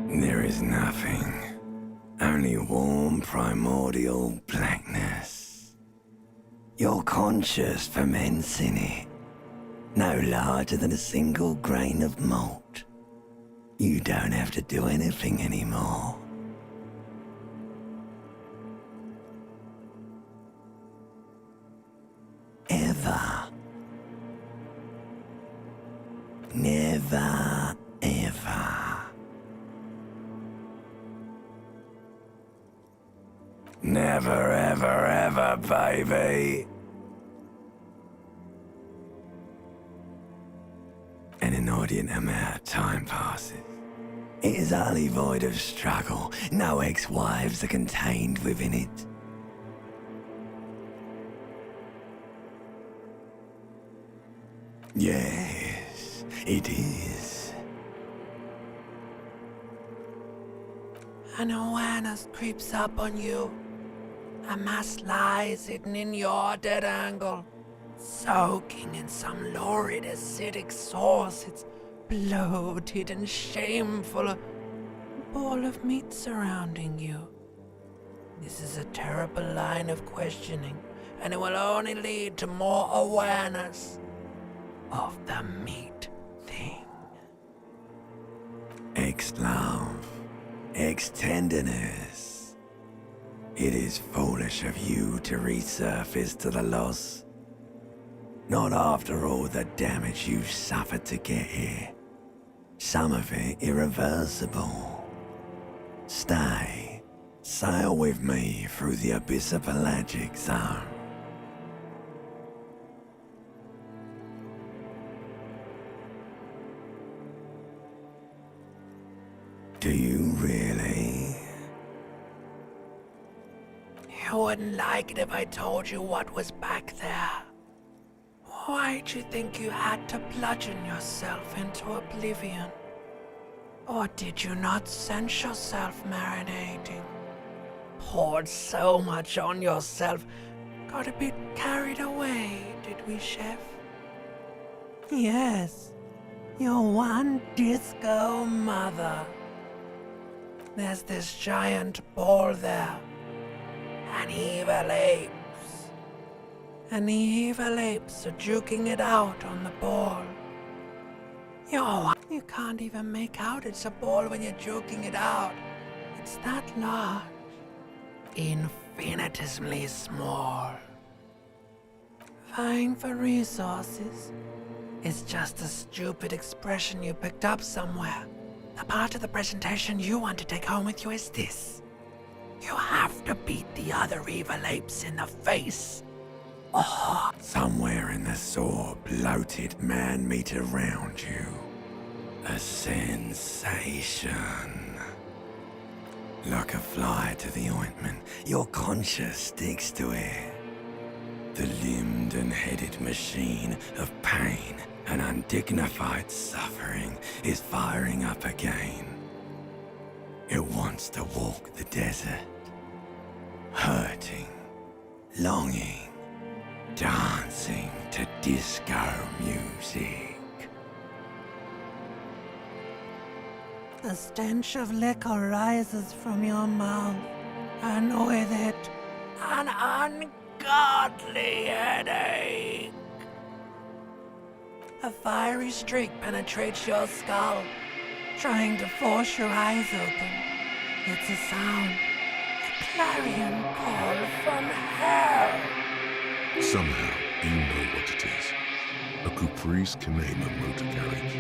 There is nothing. Only warm primordial blackness. Your conscious ferments in it. No larger than a single grain of malt. You don't have to do anything anymore. Ever. Never, ever. Never, ever, ever, baby. An inordinate amount of time passes. It is utterly void of struggle. No ex-wives are contained within it. Yes, it is. An awareness creeps up on you. A mass lies hidden in your dead angle, soaking in some lurid acidic sauce. It's bloated and shameful, a ball of meat surrounding you. This is a terrible line of questioning, and it will only lead to more awareness of the meat thing. Ex-love, ex-tenderness. It is foolish of you to resurface to the loss. Not after all the damage you've suffered to get here. Some of it irreversible. Stay. Sail with me through the abyss of pelagic zone. Do you really? You wouldn't like it if I told you what was back there. Why'd you think you had to bludgeon yourself into oblivion? Or did you not sense yourself marinating? Poured so much on yourself, got a bit carried away, did we, Chef? Yes, your one disco mother. There's this giant ball there. An evil apes. And the evil apes are juking it out on the ball. You can't even make out it's a ball when you're juking it out. It's that large. Infinitesimally small. Vying for resources is just a stupid expression you picked up somewhere. The part of the presentation you want to take home with you is this. You have to beat the other evil apes in the face. Oh. Somewhere in the sore, bloated man-meat around you. A sensation. Like a fly to the ointment, your conscience sticks to it. The limbed and headed machine of pain and undignified suffering is firing up again. It wants to walk the desert, hurting, longing, dancing to disco music. The stench of liquor rises from your mouth, and with it, an ungodly headache. A fiery streak penetrates your skull, trying to force your eyes open. It's a sound, a clarion call from hell. Somehow, you know what it is. A Caprice Canema motor carriage.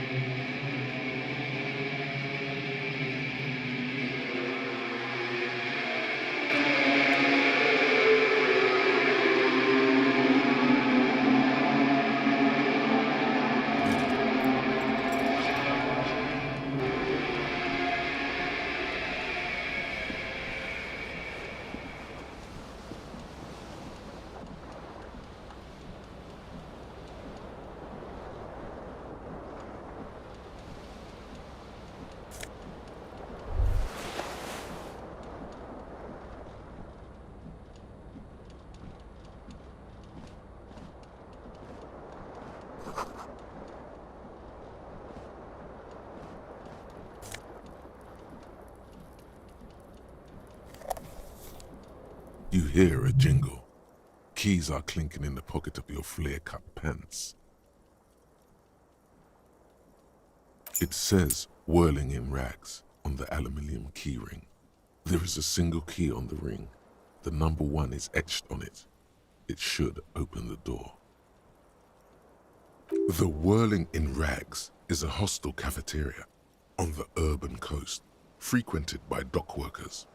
You hear a jingle. Keys are clinking in the pocket of your flare-cut pants. It says "whirling in rags" on the aluminium keyring. There is a single key on the ring. The number 1 is etched on it. It should open the door. The Whirling in Rags is a hostel cafeteria on the urban coast, frequented by dock workers.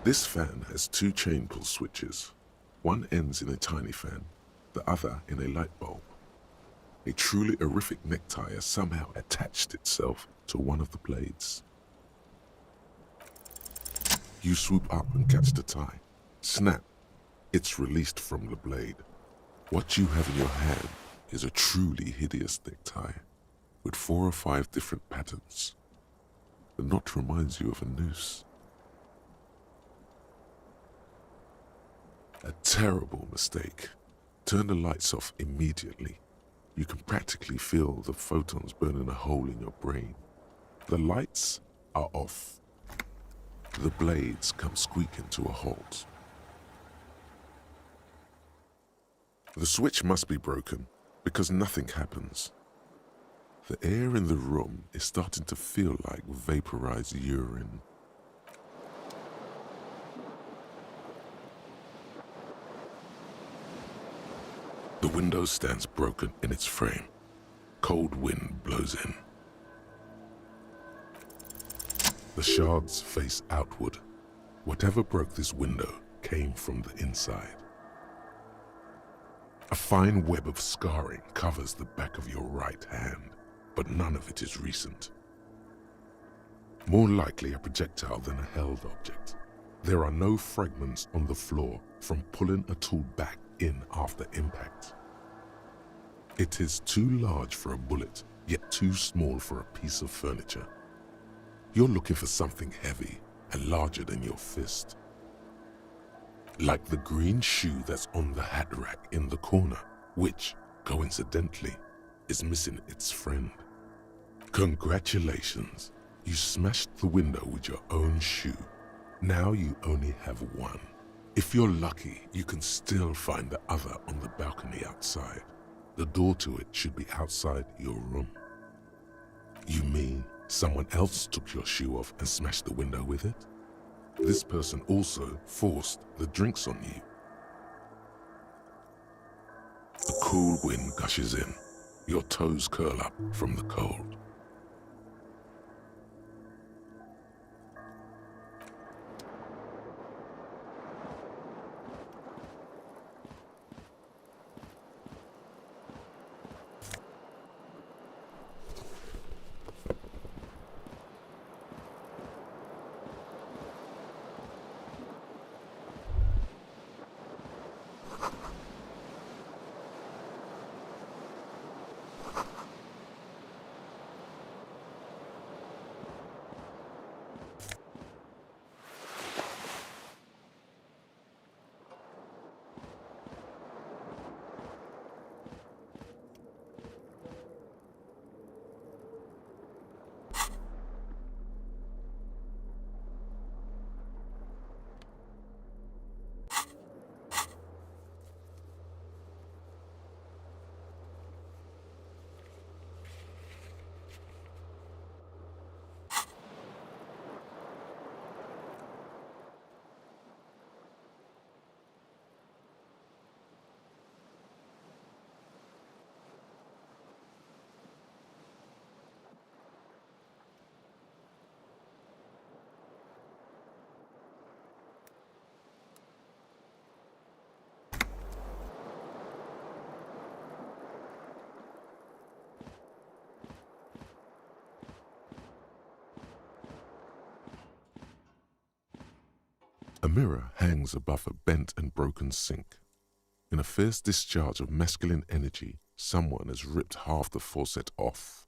This fan has 2 chain pull switches. One ends in a tiny fan, the other in a light bulb. A truly horrific necktie has somehow attached itself to one of the blades. You swoop up and catch the tie. Snap! It's released from the blade. What you have in your hand is a truly hideous necktie with 4 or 5 different patterns. The knot reminds you of a noose. A terrible mistake. Turn the lights off immediately. You can practically feel the photons burning a hole in your brain. The lights are off. The blades come squeaking to a halt. The switch must be broken because nothing happens. The air in the room is starting to feel like vaporized urine. The window stands broken in its frame. Cold wind blows in. The shards face outward. Whatever broke this window came from the inside. A fine web of scarring covers the back of your right hand, but none of it is recent. More likely a projectile than a held object. There are no fragments on the floor from pulling a tool back in after impact. It is too large for a bullet, yet too small for a piece of furniture. You're looking for something heavy and larger than your fist. Like the green shoe that's on the hat rack in the corner, which, coincidentally, is missing its friend. Congratulations, you smashed the window with your own shoe. Now you only have one. If you're lucky, you can still find the other on the balcony outside. The door to it should be outside your room. You mean someone else took your shoe off and smashed the window with it? This person also forced the drinks on you. A cool wind gushes in. Your toes curl up from the cold. A mirror hangs above a bent and broken sink. In a fierce discharge of masculine energy, someone has ripped half the faucet off.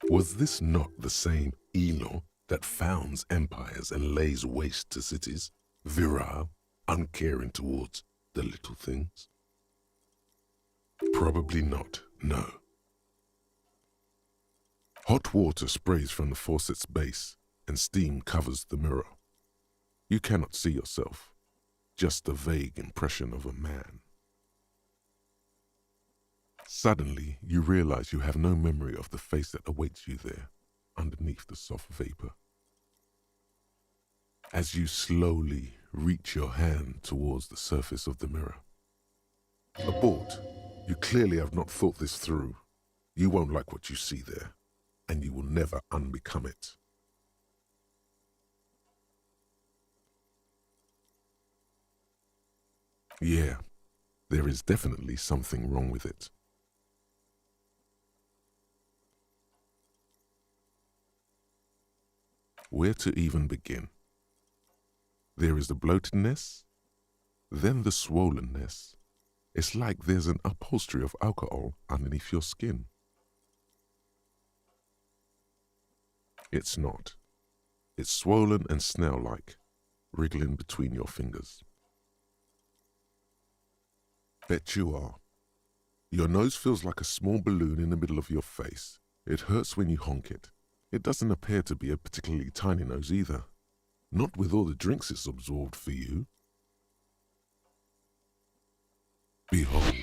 Was this not the same Elo that founds empires and lays waste to cities, virile, uncaring towards the little things? Probably not, no. Hot water sprays from the faucet's base, and steam covers the mirror. You cannot see yourself, just the vague impression of a man. Suddenly, you realize you have no memory of the face that awaits you there, underneath the soft vapor. As you slowly reach your hand towards the surface of the mirror. Abort. You clearly have not thought this through. You won't like what you see there, and you will never unbecome it. Yeah, there is definitely something wrong with it. Where to even begin? There is the bloatedness, then the swollenness. It's like there's an upholstery of alcohol underneath your skin. It's not. It's swollen and snail-like, wriggling between your fingers. Bet you are. Your nose feels like a small balloon in the middle of your face. It hurts when you honk it. It doesn't appear to be a particularly tiny nose either. Not with all the drinks it's absorbed for you. Behold.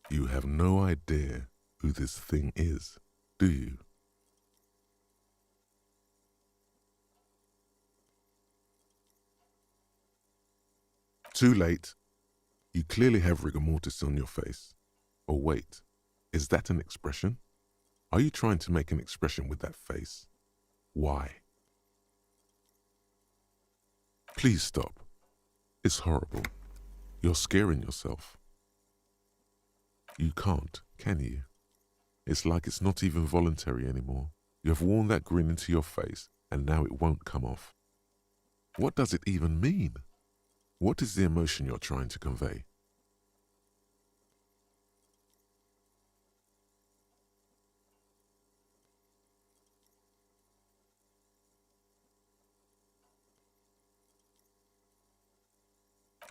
You have no idea who this thing is, do you? Too late. You clearly have rigor mortis on your face. Oh wait, is that an expression? Are you trying to make an expression with that face? Why? Please stop. It's horrible. You're scaring yourself. You can't, can you? It's like it's not even voluntary anymore. You have worn that grin into your face, and now it won't come off. What does it even mean? What is the emotion you're trying to convey?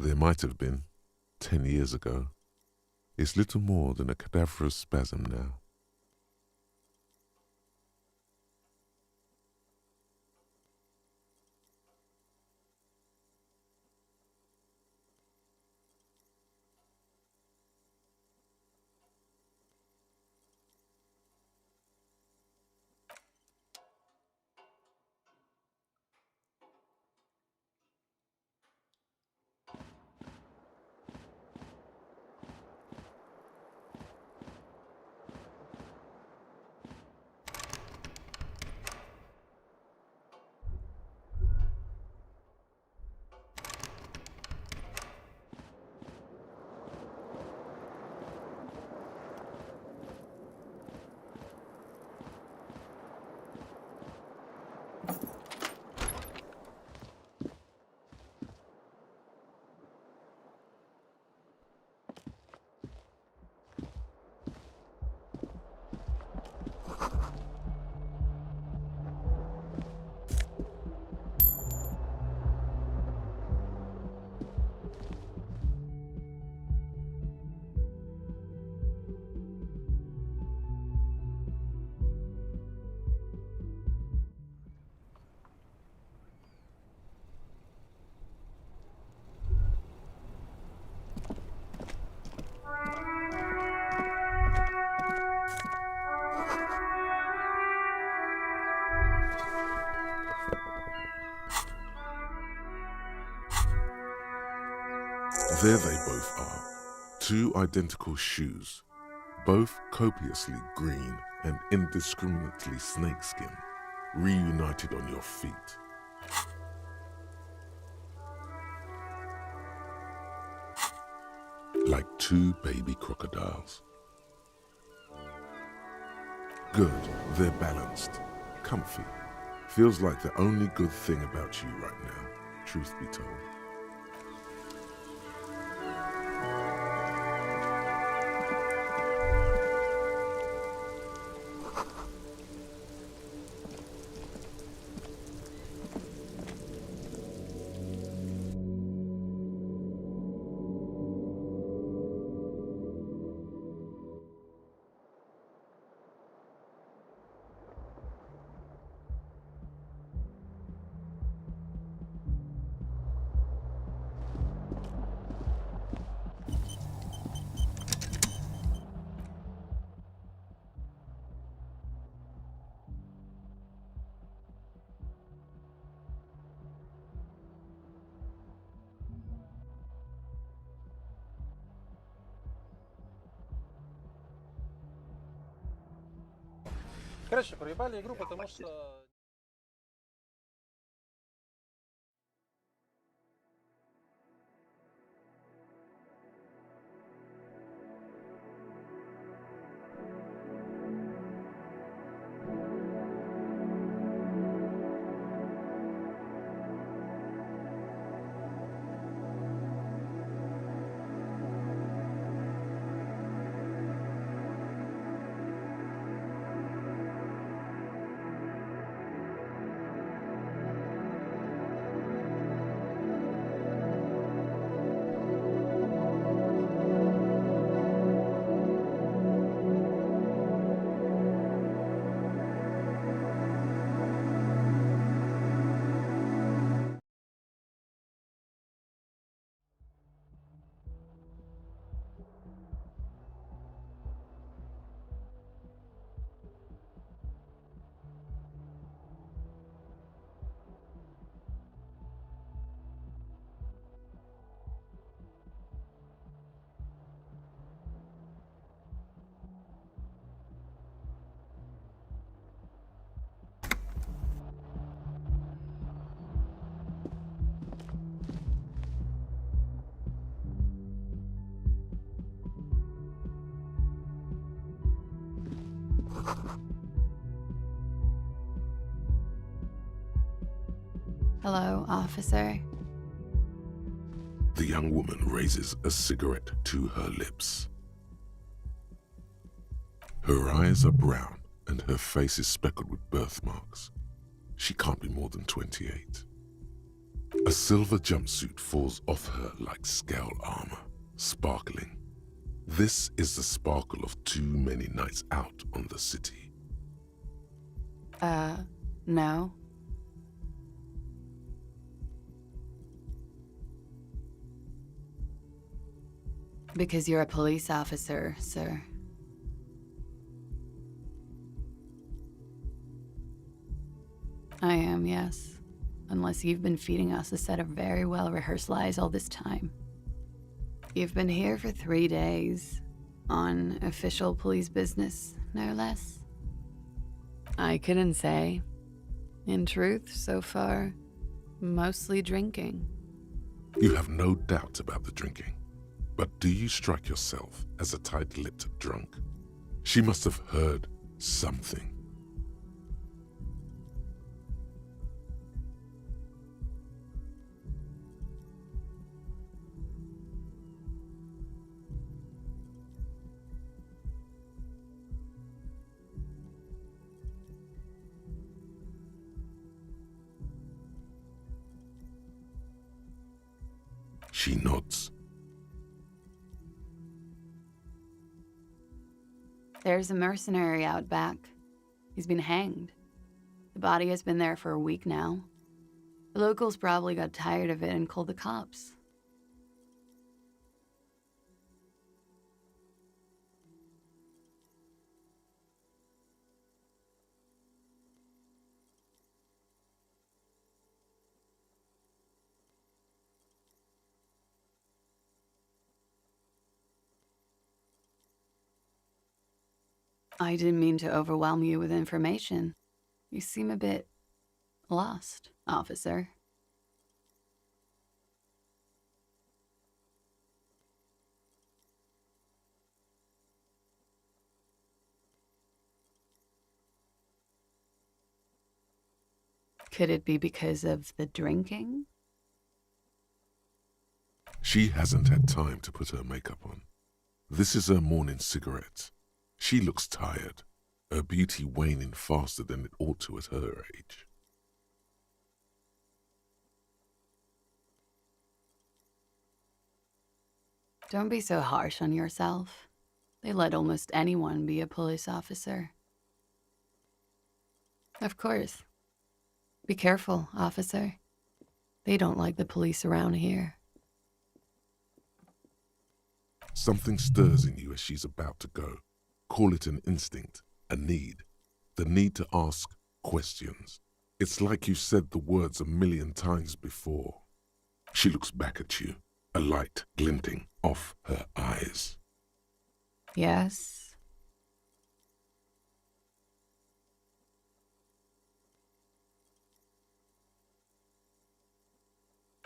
There might have been, 10 years ago. It's little more than a cadaverous spasm now. There they both are, two identical shoes, both copiously green and indiscriminately snakeskin, reunited on your feet. Like two baby crocodiles. Good, they're balanced. comfy. Feels like the only good thing about you right now, truth be told. Короче, проебали игру, потому что... Hello, officer. The young woman raises a cigarette to her lips. Her eyes are brown and her face is speckled with birthmarks. She can't be more than 28. A silver jumpsuit falls off her like scale armor, sparkling. This is the sparkle of too many nights out on the city. No. Because you're a police officer, sir. I am, yes. Unless you've been feeding us a set of very well-rehearsed lies all this time. You've been here for 3 days. On official police business, no less. I couldn't say. In truth, so far, mostly drinking. You have no doubt about the drinking. But do you strike yourself as a tight-lipped drunk? She must have heard something. She nods. There's a mercenary out back. He's been hanged. The body has been there for a week now. The locals probably got tired of it and called the cops. I didn't mean to overwhelm you with information. You seem a bit lost, officer. Could it be because of the drinking? She hasn't had time to put her makeup on. This is her morning cigarette. She looks tired, her beauty waning faster than it ought to at her age. Don't be so harsh on yourself. They let almost anyone be a police officer. Of course. Be careful, officer. They don't like the police around here. Something stirs in you as she's about to go. Call it an instinct, a need. The need to ask questions. It's like you've said the words 1,000,000 times before. She looks back at you, a light glinting off her eyes. Yes?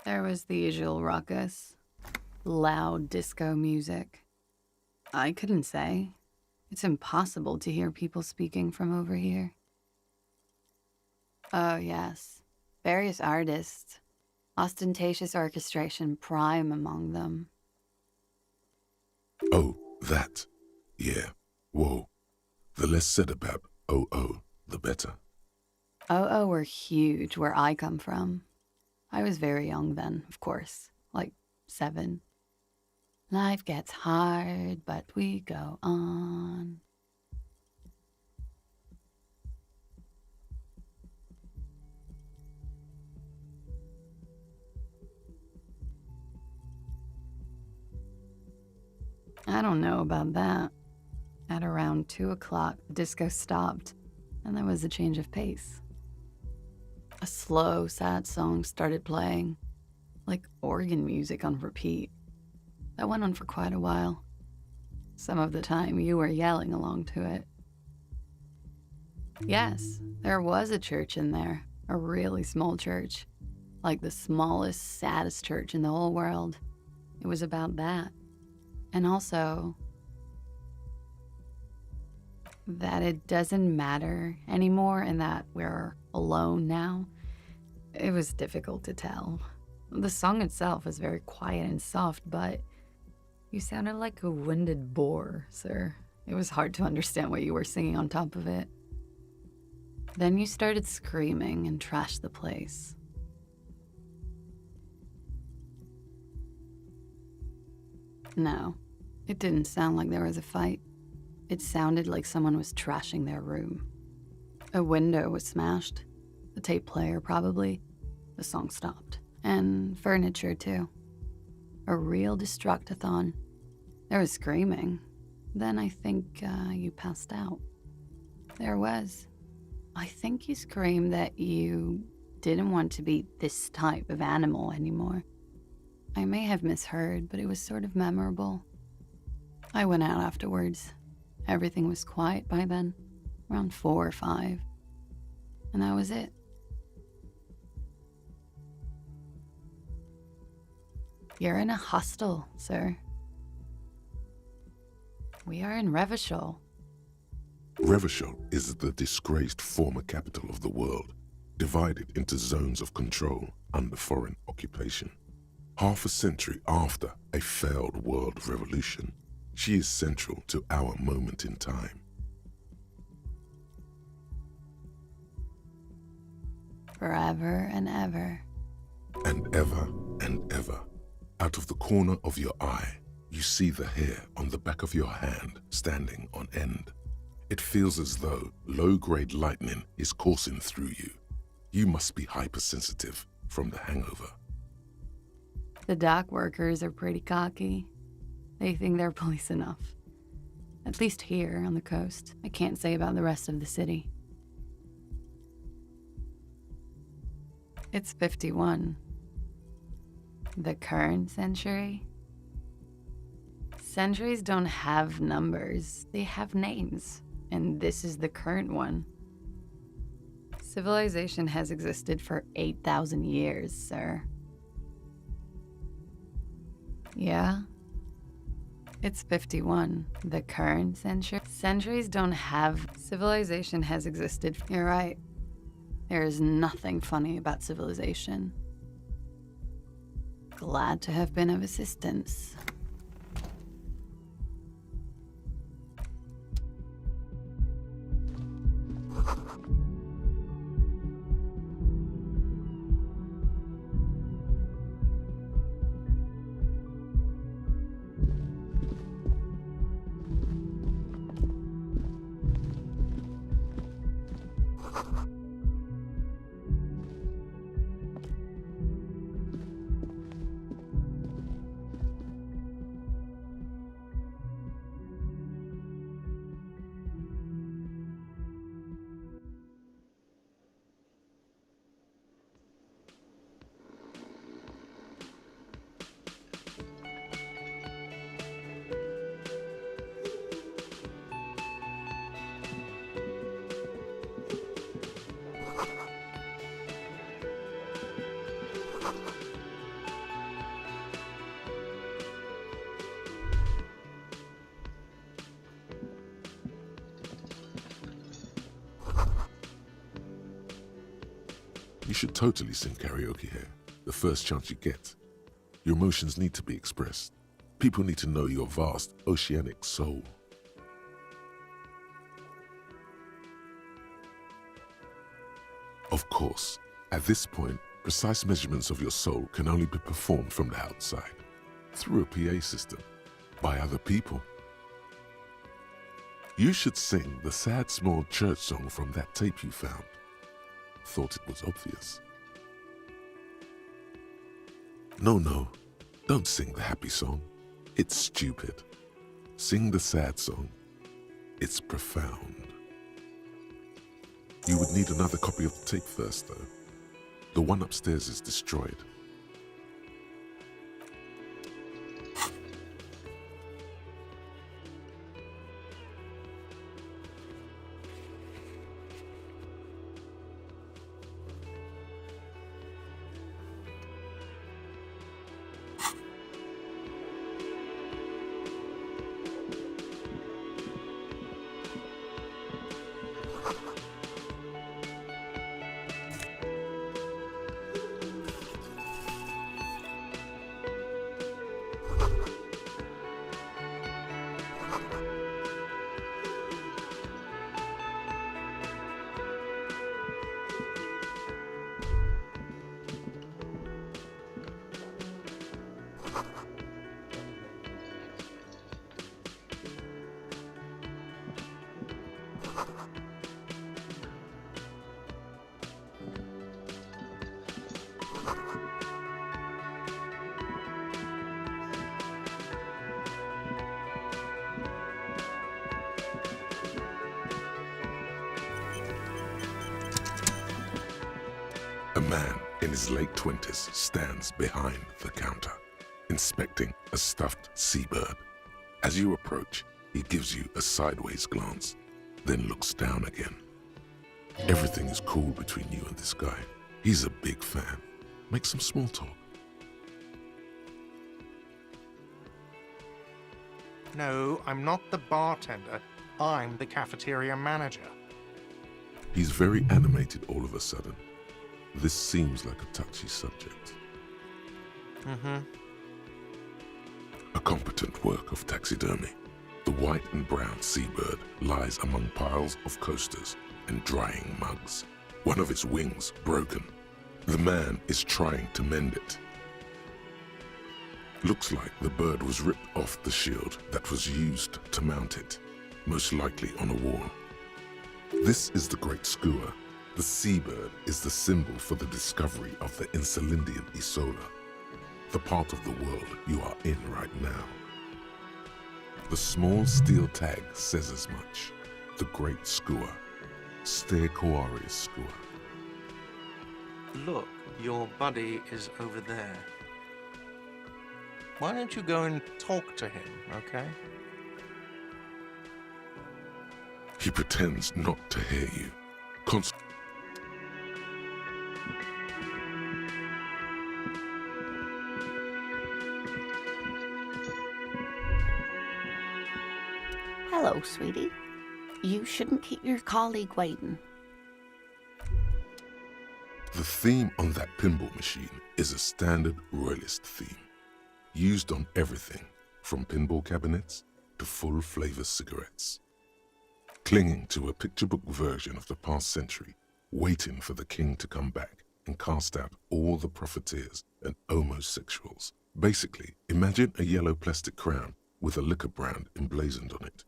There was the usual ruckus. Loud disco music. I couldn't say. It's impossible to hear people speaking from over here. Oh, yes. Various artists. Ostentatious orchestration prime among them. Oh, that. Yeah. Whoa. The less said about OO, the better. OO were huge where I come from. I was very young then, of course. Like 7. Life gets hard, but we go on. I don't know about that. At around 2 o'clock, the disco stopped, and there was a change of pace. A slow, sad song started playing, like organ music on repeat. That went on for quite a while. Some of the time, you were yelling along to it. Yes, there was a church in there, a really small church, like the smallest, saddest church in the whole world. It was about that. And also, that it doesn't matter anymore and that we're alone now. It was difficult to tell. The song itself was very quiet and soft, but you sounded like a winded boar, sir. It was hard to understand what you were singing on top of it. Then you started screaming and trashed the place. No, it didn't sound like there was a fight. It sounded like someone was trashing their room. A window was smashed. The tape player, probably. The song stopped. And furniture, too. A real destructathon. There was screaming. Then I think you passed out. There was. I think you screamed that you didn't want to be this type of animal anymore. I may have misheard, but it was sort of memorable. I went out afterwards. Everything was quiet by then, around 4 or 5. And that was it. You're in a hostel, sir. We are in Revachol. Revachol is the disgraced former capital of the world, divided into zones of control under foreign occupation. Half a century after a failed world revolution, she is central to our moment in time. Forever and ever. And ever and ever. Out of the corner of your eye, you see the hair on the back of your hand standing on end. It feels as though low-grade lightning is coursing through you. You must be hypersensitive from the hangover. The dock workers are pretty cocky. They think they're police enough. At least here on the coast. I can't say about the rest of the city. It's 51. The current century? Centuries don't have numbers. They have names. And this is the current one. Civilization has existed for 8,000 years, sir. Yeah? It's 51. The current century? Centuries don't have... Civilization has existed... You're right. There is nothing funny about civilization. Glad to have been of assistance. You should totally sing karaoke here, the first chance you get. Your emotions need to be expressed. People need to know your vast, oceanic soul. Of course, at this point, precise measurements of your soul can only be performed from the outside, through a PA system, by other people. You should sing the sad small church song from that tape you found. Thought it was obvious. No, don't sing the happy song. It's stupid. Sing the sad song. It's profound. You would need another copy of the tape first, though. The one upstairs is destroyed. A man in his late 20s stands behind the counter, inspecting a stuffed seabird. As you approach, he gives you a sideways glance, then looks down again. Everything is cool between you and this guy. He's a big fan. Make some small talk. No, I'm not the bartender. I'm the cafeteria manager. He's very animated all of a sudden. This seems like a touchy subject. A competent work of taxidermy. The white and brown seabird lies among piles of coasters and drying mugs. One of its wings broken. The man is trying to mend it. Looks like the bird was ripped off the shield that was used to mount it, most likely on a wall. This is the Great Skua. The seabird is the symbol for the discovery of the Insulindian Isola, the part of the world you are in right now. The small steel tag says as much. The Great Skua. Ste Koari Skua. Look, your buddy is over there. Why don't you go and talk to him, okay? He pretends not to hear you. Hello, sweetie. You shouldn't keep your colleague waiting. The theme on that pinball machine is a standard royalist theme, used on everything from pinball cabinets to full-flavor cigarettes. Clinging to a picture book version of the past century, waiting for the king to come back and cast out all the profiteers and homosexuals. Basically, imagine a yellow plastic crown with a liquor brand emblazoned on it.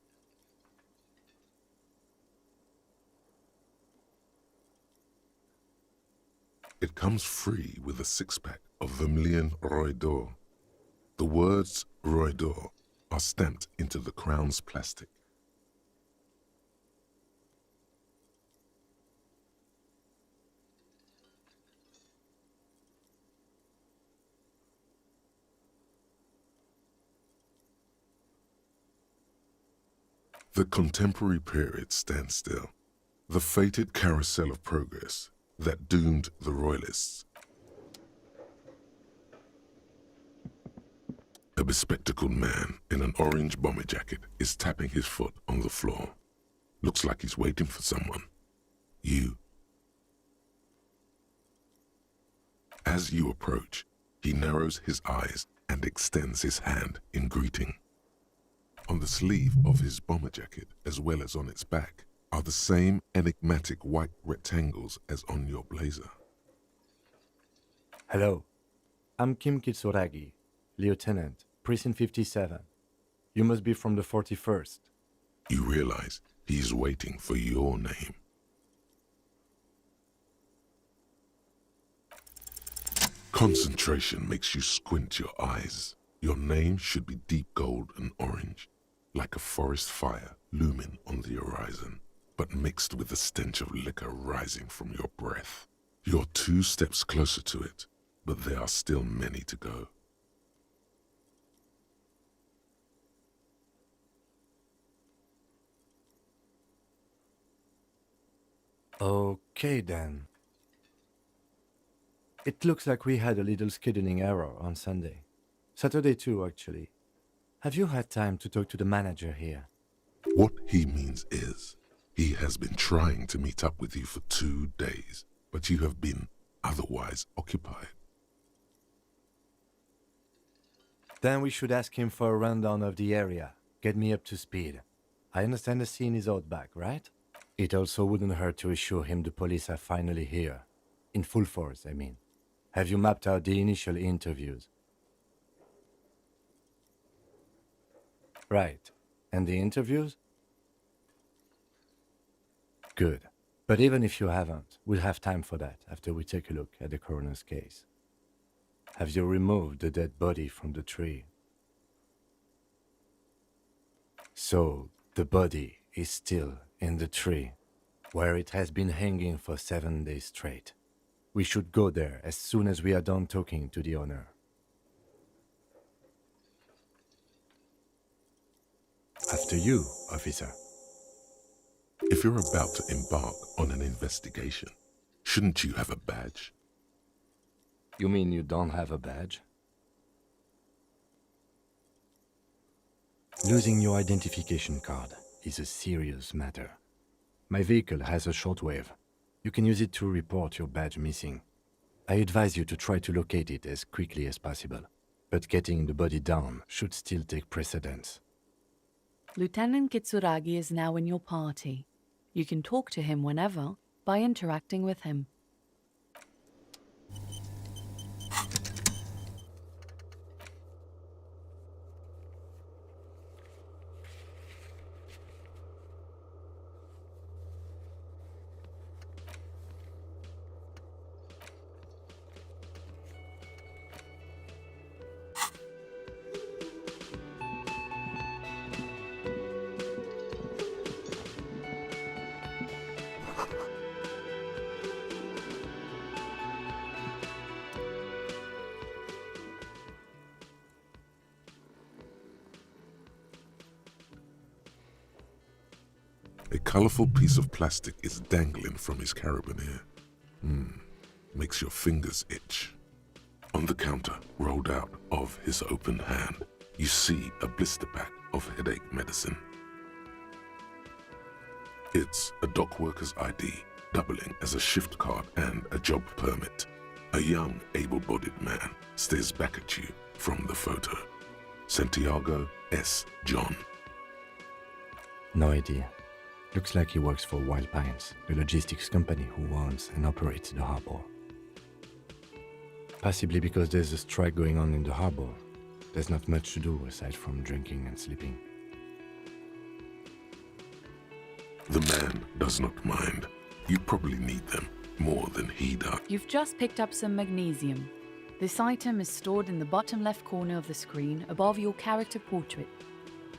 It comes free with a 6-pack of Vermilion Roy d'Or. The words Roy d'Or are stamped into the crown's plastic. The contemporary period stands still, the fated carousel of progress that doomed the royalists. A bespectacled man in an orange bomber jacket is tapping his foot on the floor. Looks like he's waiting for someone. You. As you approach, he narrows his eyes and extends his hand in greeting. On the sleeve of his bomber jacket, as well as on its back, are the same enigmatic white rectangles as on your blazer. Hello, I'm Kim Kitsuragi, Lieutenant, Precinct 57. You must be from the 41st. You realize he's waiting for your name. Concentration makes you squint your eyes. Your name should be deep gold and orange, like a forest fire looming on the horizon, but mixed with the stench of liquor rising from your breath. You're 2 steps closer to it, but there are still many to go. Okay then. It looks like we had a little scheduling error on Sunday. Saturday too, actually. Have you had time to talk to the manager here? What he means is, he has been trying to meet up with you for 2 days, but you have been otherwise occupied. Then we should ask him for a rundown of the area. Get me up to speed. I understand the scene is out back, right? It also wouldn't hurt to assure him the police are finally here. In full force, I mean. Have you mapped out the initial interviews? Right. And the interviews? Good. But even if you haven't, we'll have time for that after we take a look at the coroner's case. Have you removed the dead body from the tree? So, the body is still in the tree, where it has been hanging for 7 days straight. We should go there as soon as we are done talking to the owner. After you, officer. If you're about to embark on an investigation, shouldn't you have a badge? You mean you don't have a badge? Losing your identification card is a serious matter. My vehicle has a shortwave. You can use it to report your badge missing. I advise you to try to locate it as quickly as possible, but getting the body down should still take precedence. Lieutenant Kitsuragi is now in your party. You can talk to him whenever by interacting with him. A colorful piece of plastic is dangling from his carabiner. Makes your fingers itch. On the counter, rolled out of his open hand, you see a blister pack of headache medicine. It's a dock worker's ID doubling as a shift card and a job permit. A young, able-bodied man stares back at you from the photo. Santiago S. John. No idea. Looks like he works for Wild Pines, the logistics company who owns and operates the harbor. Possibly because there's a strike going on in the harbor, there's not much to do aside from drinking and sleeping. The man does not mind. You probably need them more than he does. You've just picked up some magnesium. This item is stored in the bottom left corner of the screen above your character portrait.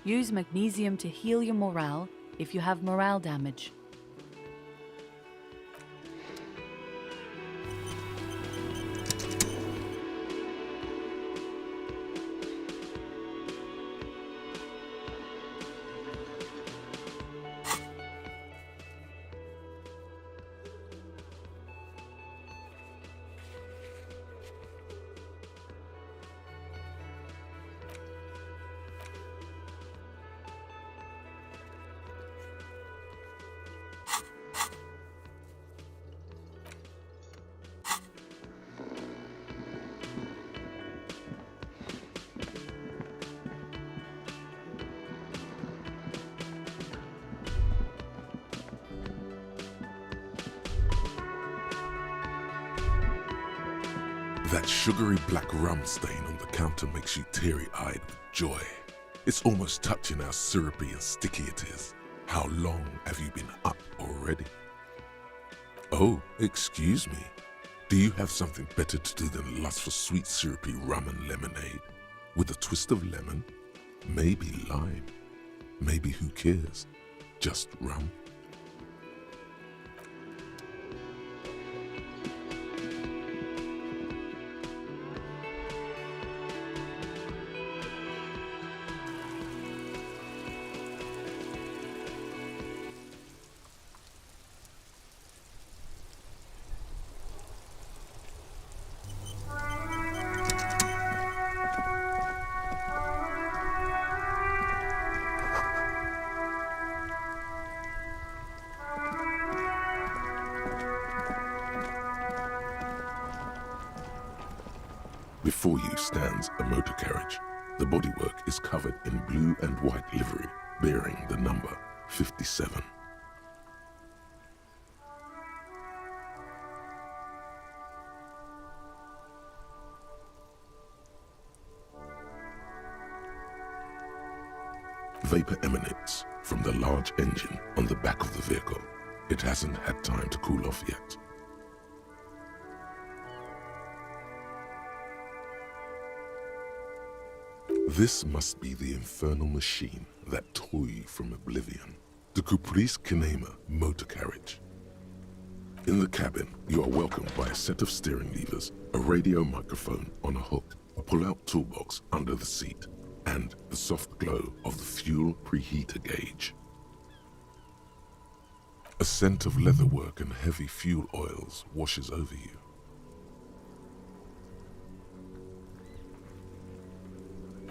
Use magnesium to heal your morale if you have morale damage. That sugary black rum stain on the counter makes you teary-eyed with joy. It's almost touching how syrupy and sticky it is. How long have you been up already? Oh, excuse me. Do you have something better to do than lust for sweet syrupy rum and lemonade? With a twist of lemon? Maybe lime? Maybe who cares? Just rum? Before you stands a motor carriage. The bodywork is covered in blue and white livery, bearing the number 57. Vapor emanates from the large engine on the back of the vehicle. It hasn't had time to cool off yet. This must be the infernal machine that tore you from oblivion. The Caprice Kinema motor carriage. In the cabin, you are welcomed by a set of steering levers, a radio microphone on a hook, a pull-out toolbox under the seat, and the soft glow of the fuel preheater gauge. A scent of leatherwork and heavy fuel oils washes over you.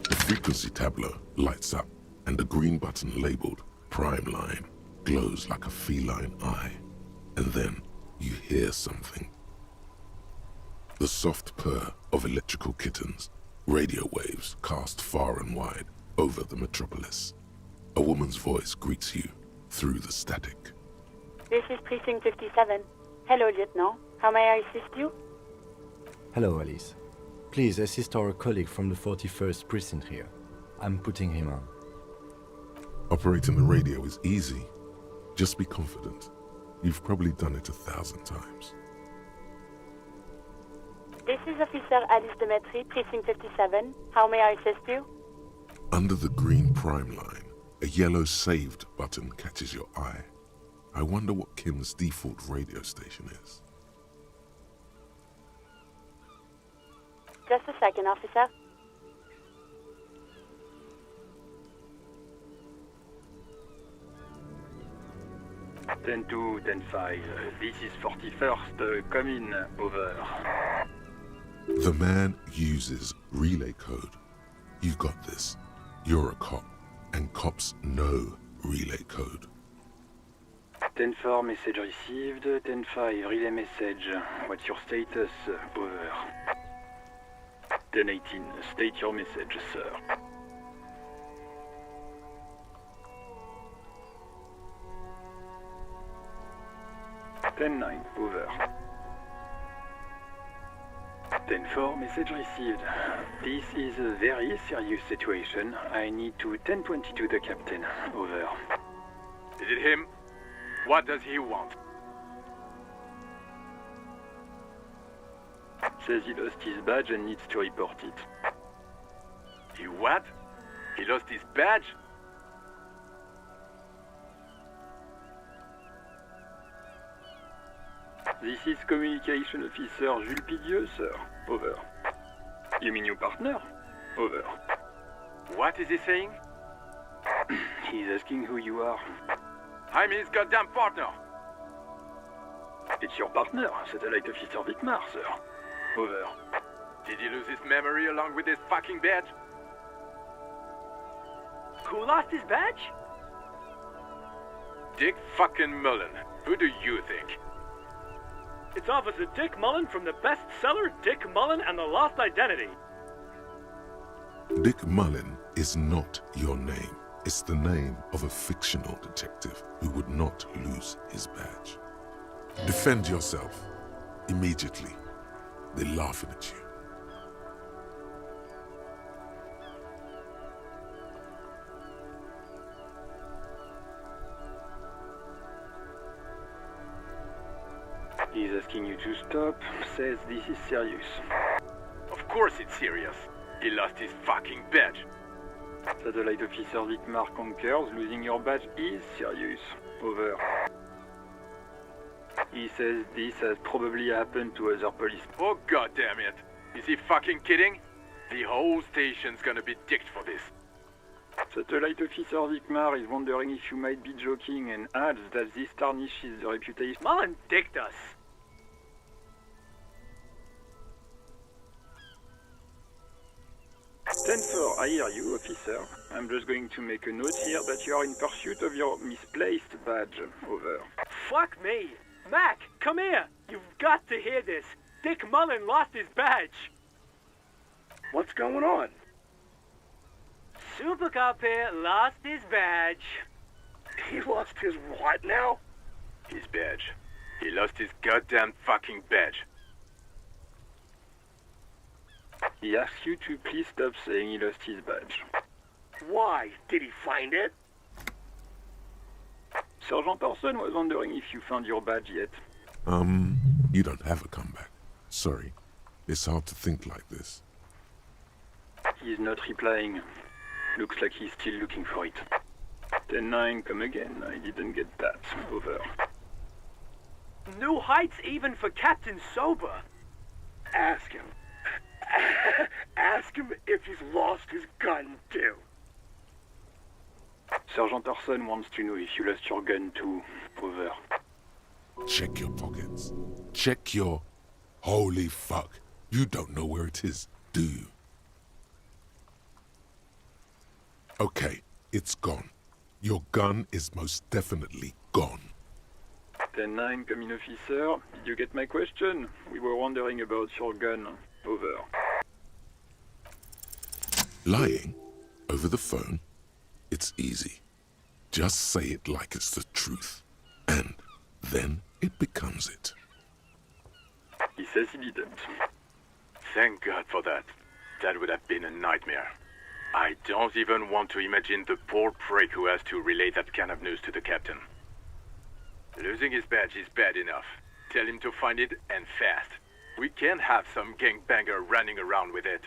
The frequency tableau lights up, and the green button labeled Prime Line glows like a feline eye. And then you hear something. The soft purr of electrical kittens, radio waves cast far and wide over the metropolis. A woman's voice greets you through the static. This is Precinct 57. Hello, Lieutenant. How may I assist you? Hello, Alice. Please assist our colleague from the 41st Precinct here. I'm putting him on. Operating the radio is easy. Just be confident. You've probably done it 1,000 times. This is Officer Alice Demetri, Precinct 57. How may I assist you? Under the green Prime Line, a yellow saved button catches your eye. I wonder what Kim's default radio station is. Just a second, officer. Ten 2, 10-5. This is 41st. Come in. Over. The man uses relay code. You got this. You're a cop, and cops know relay code. 10-4 message received, 10-5 relay message. What's your status? Over. 10-18, state your message, sir. 10-9, over. 10-4, message received. This is a very serious situation. I need to 10-22 the captain. Over. Is it him? What does he want? Says he lost his badge and needs to report it. He what? He lost his badge? This is Communication Officer Jules Pidieux, sir. Over. You mean your partner? Over. What is he saying? He's asking who you are. I'm his goddamn partner. It's your partner, Satellite Officer Vitmar, sir. Over. Did he lose his memory along with his fucking badge? Who lost his badge? Dick fucking Mullen. Who do you think? It's Officer Dick Mullen from the bestseller Dick Mullen and the Lost Identity. Dick Mullen is not your name. It's the name of a fictional detective who would not lose his badge. Defend yourself. Immediately. They're laughing at you. He's asking you to stop, says this is serious. Of course it's serious. He lost his fucking badge. Satellite Officer Vitmar concurs, losing your badge is serious. Over. He says this has probably happened to other police. Oh god damn it. Is he fucking kidding? The whole station's gonna be dicked for this. Satellite Officer Vitmar is wondering if you might be joking and adds that this tarnishes the reputation. Mullen dicked us. 10-4, I hear you, officer. I'm just going to make a note here that you are in pursuit of your misplaced badge. Over. Fuck me. Mac, come here. You've got to hear this. Dick Mullen lost his badge. What's going on? Super Cop here lost his badge. He lost his what now? His badge. He lost his goddamn fucking badge. He asks you to please stop saying he lost his badge. Why? Did he find it? Sergeant Orson was wondering if you found your badge yet. You don't have a comeback. Sorry. It's hard to think like this. He's not replying. Looks like he's still looking for it. 10-9, come again. I didn't get that. Over. New heights even for Captain Sober. Ask him. Ask him if he's lost his gun too. Sergeant Orson wants to know if you lost your gun too. Over. Check your pockets. Check your... Holy fuck. You don't know where it is, do you? Okay, it's gone. Your gun is most definitely gone. 10-9, come in, officer. Did you get my question? We were wondering about your gun. Over. Lying over the phone? It's easy. Just say it like it's the truth. And then it becomes it. He says he didn't. Thank God for that. That would have been a nightmare. I don't even want to imagine the poor prick who has to relay that kind of news to the captain. Losing his badge is bad enough. Tell him to find it, and fast. We can't have some gangbanger running around with it.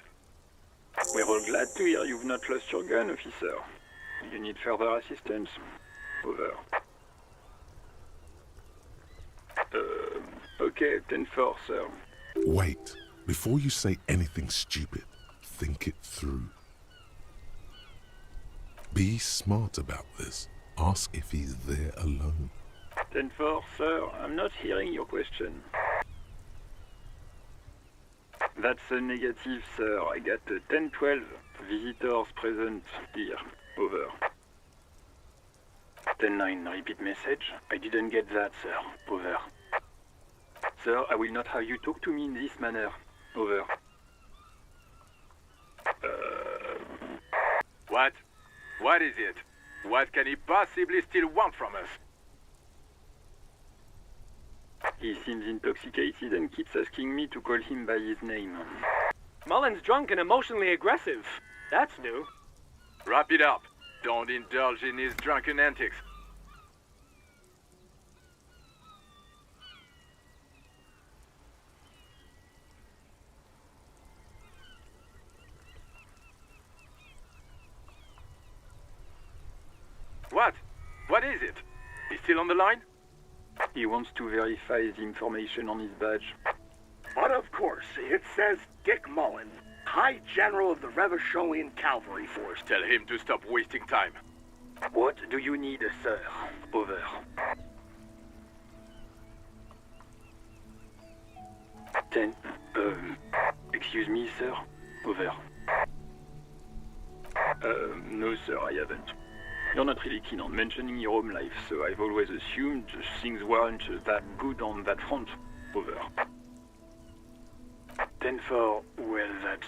We're all glad to hear you've not lost your gun, officer. You need further assistance. Over. Okay, 10-4, sir. Wait. Before you say anything stupid, think it through. Be smart about this. Ask if he's there alone. 10-4, sir. I'm not hearing your question. That's a negative, sir. I got 10-12 visitors present here. Over. 10-9, repeat message. I didn't get that, sir. Over. Sir, I will not have you talk to me in this manner. Over. What? What is it? What can he possibly still want from us? He seems intoxicated and keeps asking me to call him by his name. Mullen's drunk and emotionally aggressive. That's new. Wrap it up. Don't indulge in his drunken antics. What? What is it? He's still on the line? He wants to verify the information on his badge. But of course, it says Dick Mullen, High General of the Revacholian Cavalry Force. Tell him to stop wasting time. What do you need, sir? Over. Ten. Excuse me, sir? Over. No, sir, I haven't. You're not really keen on mentioning your home life, so I've always assumed things weren't that good on that front. Over. 10-4, well, that's,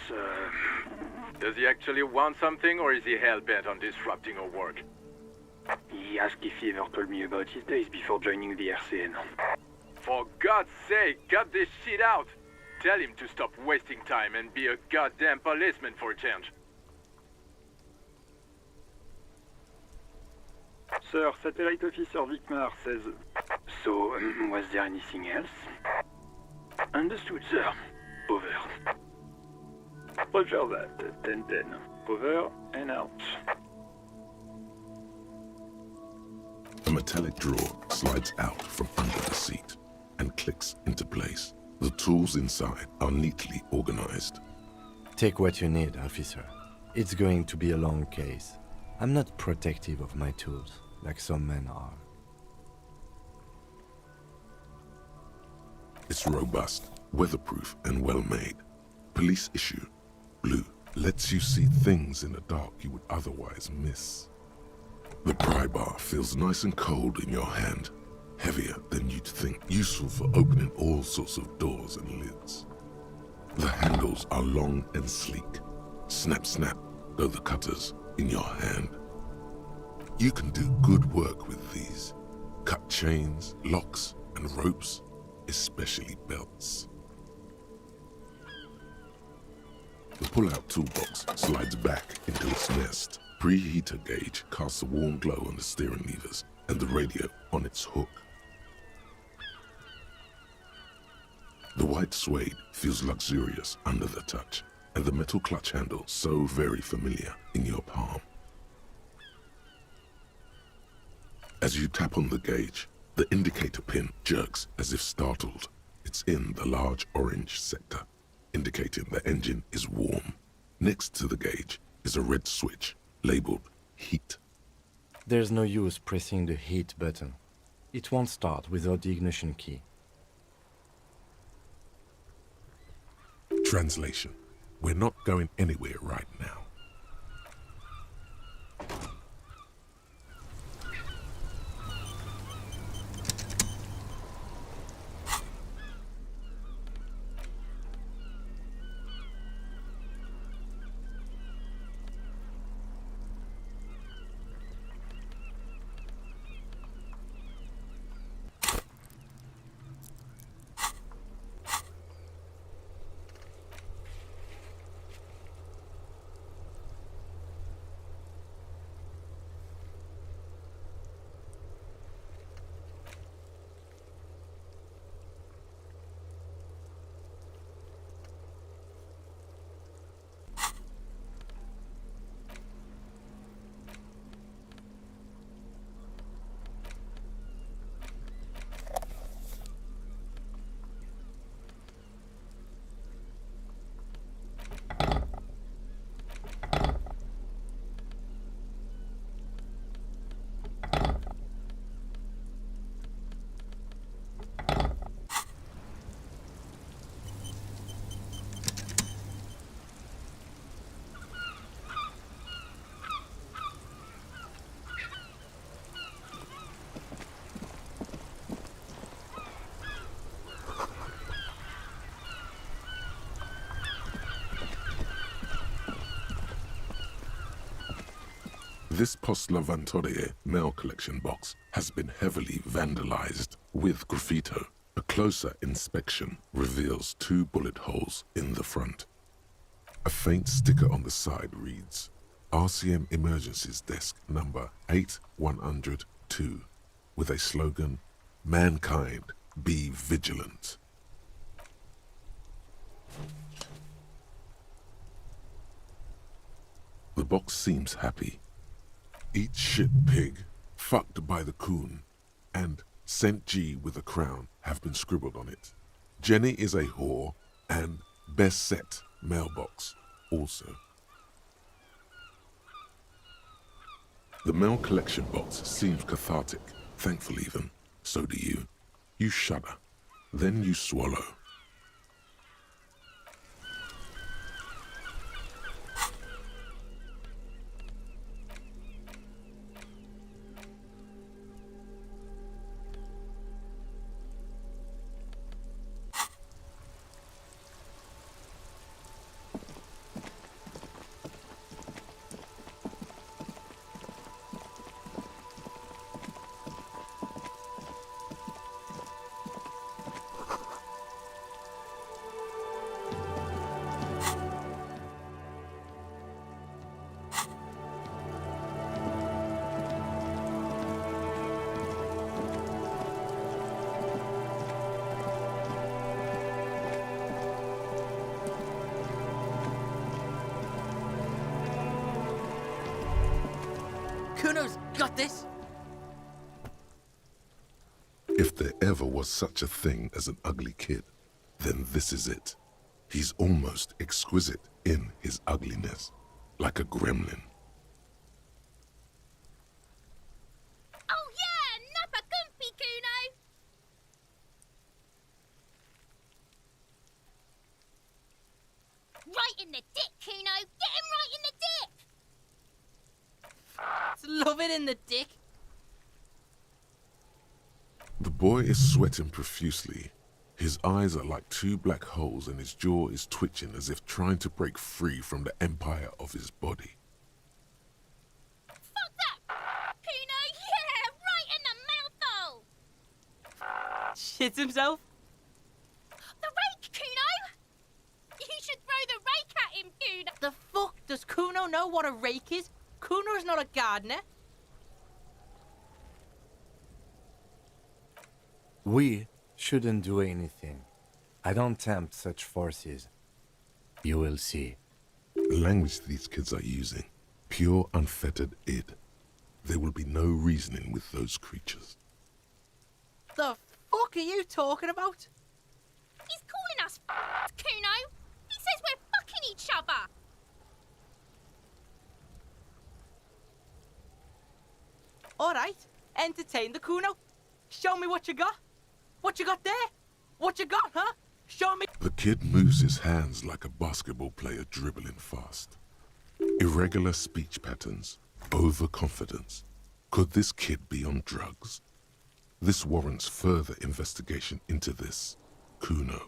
Does he actually want something, or is he hell-bent on disrupting our work? He asked if he ever told me about his days before joining the RCN. For God's sake, cut this shit out! Tell him to stop wasting time and be a goddamn policeman for a change. Sir, Satellite Officer Vicmar says... So, was there anything else? Understood, sir. Over. Roger that. 10-10. Over and out. A metallic drawer slides out from under the seat and clicks into place. The tools inside are neatly organized. Take what you need, officer. It's going to be a long case. I'm not protective of my tools, like some men are. It's robust, weatherproof, and well-made. Police issue. Blue lets you see things in the dark you would otherwise miss. The pry bar feels nice and cold in your hand, heavier than you'd think, useful for opening all sorts of doors and lids. The handles are long and sleek. Snap, snap, go the cutters in your hand. You can do good work with these. Cut chains, locks, and ropes, especially belts. The pull-out toolbox slides back into its nest. Preheater gauge casts a warm glow on the steering levers and the radio on its hook. The white suede feels luxurious under the touch, and the metal clutch handle so very familiar in your palm. As you tap on the gauge, the indicator pin jerks as if startled. It's in the large orange sector, indicating the engine is warm. Next to the gauge is a red switch labeled heat. There's no use pressing the heat button. It won't start without the ignition key. Translation: we're not going anywhere right now. This Postlavantorie mail collection box has been heavily vandalized with graffito. A closer inspection reveals 2 bullet holes in the front. A faint sticker on the side reads, RCM Emergencies Desk number 8102, with a slogan, Mankind, be vigilant. The box seems happy. Eat shit pig, fucked by the coon, and St. G with a crown have been scribbled on it. Jenny is a whore, and best set mailbox also. The mail collection box seems cathartic, thankful even. So do you. You shudder, then you swallow. Kuno's got this. If there ever was such a thing as an ugly kid, then this is it. He's almost exquisite in his ugliness, like a gremlin. Oh yeah, nappa gumpy, Kuno! Right in the dick, Kuno! Get him right in the dick! Love it in the dick. The boy is sweating profusely. His eyes are like 2 black holes and his jaw is twitching as if trying to break free from the empire of his body. Fuck that! Kuno, yeah! Right in the mouthhole! Shits himself. The rake, Kuno! You should throw the rake at him, Kuno! The fuck does Kuno know what a rake is? Kuno's not a gardener. We shouldn't do anything. I don't tempt such forces. You will see. The language these kids are using, pure unfettered id. There will be no reasoning with those creatures. The fuck are you talking about? He's calling us Kuno! He says we're fucking each other! Alright, entertain the Kuno. Show me what you got. What you got there? What you got, huh? Show me. The kid moves his hands like a basketball player dribbling fast. Irregular speech patterns, overconfidence. Could this kid be on drugs? This warrants further investigation into this Kuno.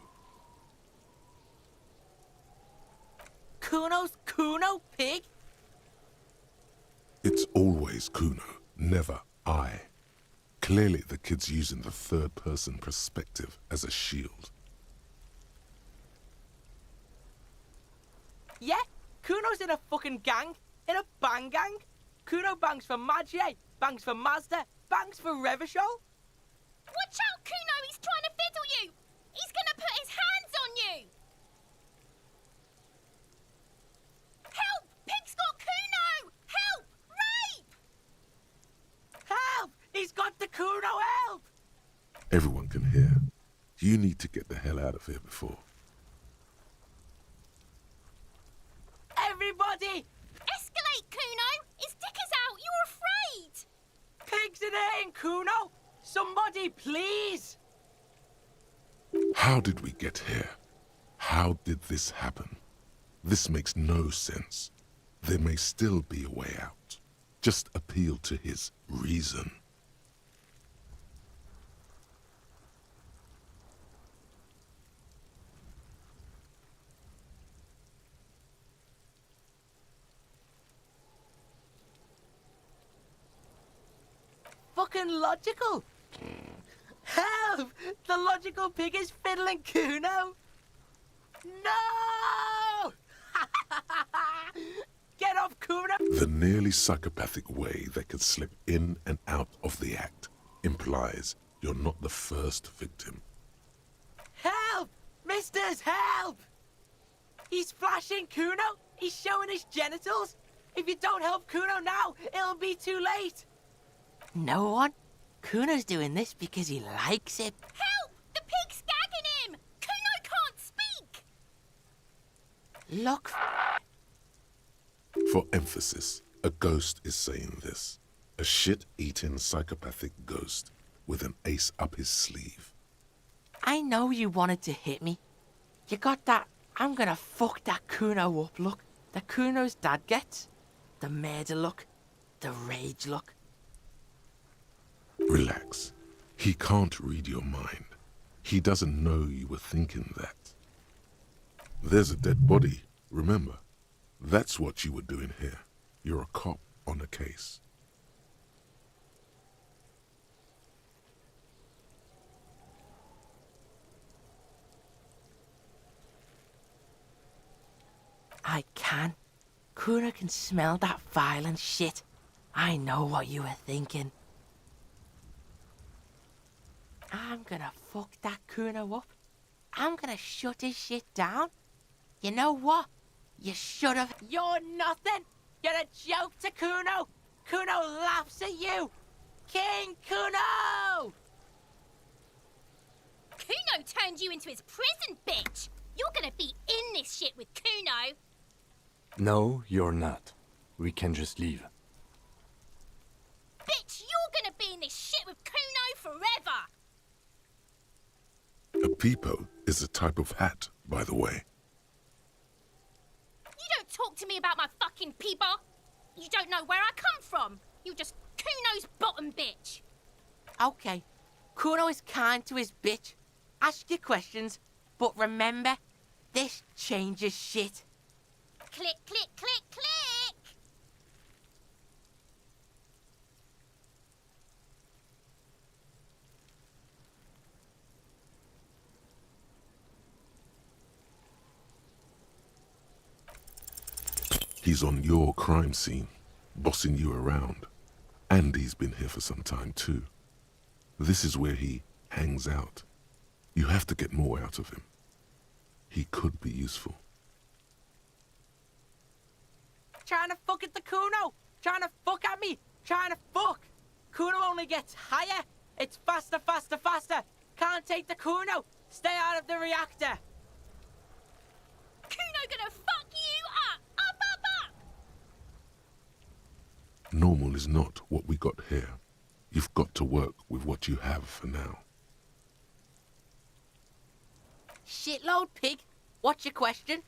Kuno's Kuno, pig? It's always Kuno, never I. Clearly the kid's using the third-person perspective as a shield. Yeah, Kuno's in a fucking gang. In a bang gang. Kuno bangs for Magie, bangs for Mazda, bangs for Revishow. Watch out, Kuno! He's trying to fiddle you! He's gonna put his hands on you! Help! Pig's got Kuno! Help! Rape! Help! He's got the Kuno, help! Everyone can hear. You need to get the hell out of here before. Everybody! Escalate, Kuno! His dick is out! You're afraid! Pigs in here, Kuno! Somebody, please! How did we get here? How did this happen? This makes no sense. There may still be a way out. Just appeal to his reason. fucking logical. Help! The logical pig is fiddling Kuno. No! Get off, Kuno! The nearly psychopathic way they could slip in and out of the act implies you're not the first victim. Help! Misters, help! He's flashing Kuno. He's showing his genitals. If you don't help Kuno now, it'll be too late. No one? Kuno's doing this because he likes it. Help! The pig's gagging him! Kuno can't speak! Look. For emphasis, a ghost is saying this. A shit-eating psychopathic ghost with an ace up his sleeve. I know you wanted to hit me. You got that I'm gonna fuck that Kuno up look that Kuno's dad gets. The murder look. The rage look. Relax. He can't read your mind. He doesn't know you were thinking that. There's a dead body, remember? That's what you were doing here. You're a cop on a case. I can. Kuno can smell that violent shit. I know what you were thinking. I'm gonna fuck that Kuno up. I'm gonna shut his shit down. You know what? You should have. You're nothing. You're a joke to Kuno. Kuno laughs at you. King Kuno! Kuno turned you into his prison, bitch! You're gonna be in this shit with Kuno! No, you're not. We can just leave. Bitch, you're gonna be in this shit with Kuno forever! A peepo is a type of hat, by the way. You don't talk to me about my fucking peeper! You don't know where I come from! You're just Kuno's bottom bitch! Okay, Kuno is kind to his bitch. Ask your questions, but remember, this changes shit. Click, click, click, click! He's on your crime scene, bossing you around. And he's been here for some time too. This is where he hangs out. You have to get more out of him. He could be useful. Trying to fuck at the Kuno! Trying to fuck at me! Trying to fuck! Kuno only gets higher! It's faster, faster, faster! Can't take the Kuno! Stay out of the reactor! Kuno gonna fuck you up! Up, up, up! Normal is not what we got here. You've got to work with what you have for now. Shitload pig! What's your question?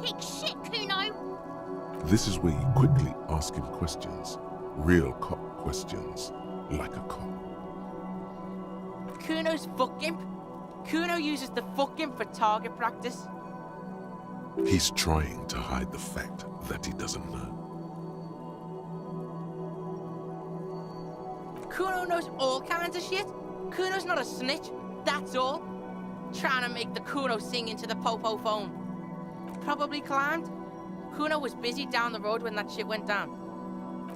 pig shit, Kuno. This is where you quickly ask him questions. Real cop questions. Like a cop. Kuno's fuck imp. Kuno uses the fuck imp for target practice. He's trying to hide the fact that he doesn't know. Kuno knows all kinds of shit. Kuno's not a snitch, that's all. Trying to make the Kuno sing into the popo phone. Probably climbed. Kuno was busy down the road when that shit went down.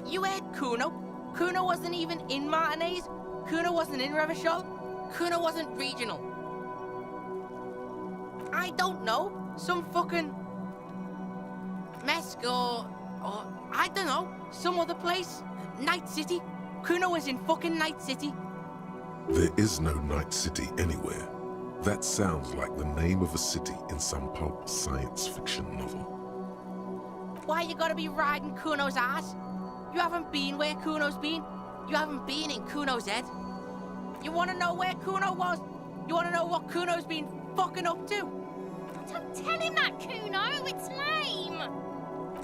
You heard Kuno? Kuno wasn't even in Martinez. Kuno wasn't in Revachol. Kuno wasn't regional. I don't know. Some fucking Mesk or I don't know. Some other place. Night City. Kuno was in fucking Night City. There is no Night City anywhere. That sounds like the name of a city in some pulp science fiction novel. Why you gotta be riding Kuno's ass? You haven't been where Kuno's been. You haven't been in Kuno's head. You wanna know where Kuno was? You wanna know what Kuno's been fucking up to? Don't tell him that, Kuno. It's lame.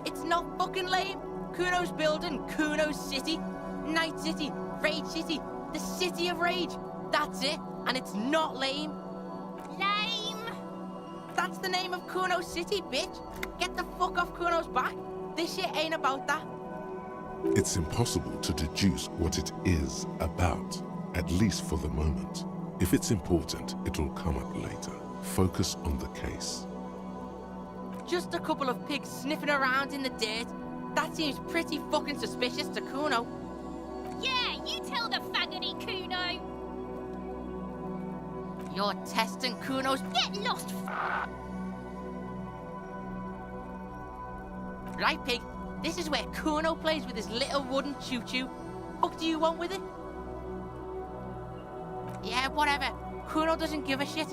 It's not fucking lame. Kuno's building Kuno's city. Night City. Rage City. The City of Rage. That's it. And it's not lame. Lame. That's the name of Kuno's city, bitch. Get the fuck off Kuno's back. This shit ain't about that. It's impossible to deduce what it is about, at least for the moment. If it's important, it'll come up later. Focus on the case. Just a couple of pigs sniffing around in the dirt. That seems pretty fucking suspicious to Kuno. Yeah, you tell the faggoty, Kuno. You're testing Kuno's... Get lost, Right, pig. This is where Kuno plays with his little wooden choo-choo. What do you want with it? Yeah, whatever. Kuno doesn't give a shit.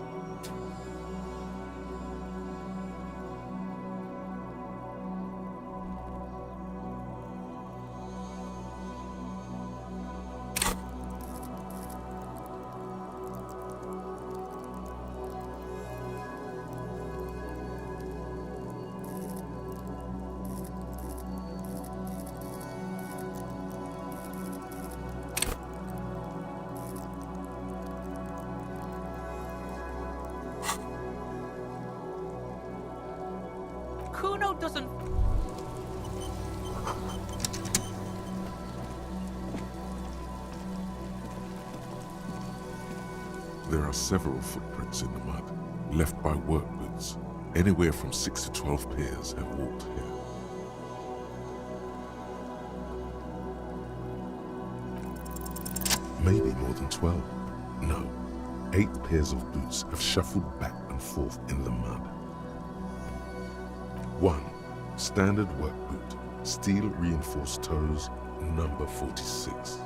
Kuno doesn't... There are several footprints in the mud, left by work boots. Anywhere from 6 to 12 pairs have walked here. Maybe more than 12. No, 8 pairs of boots have shuffled back and forth in the mud. 1. Standard work boot, steel reinforced toes, number 46.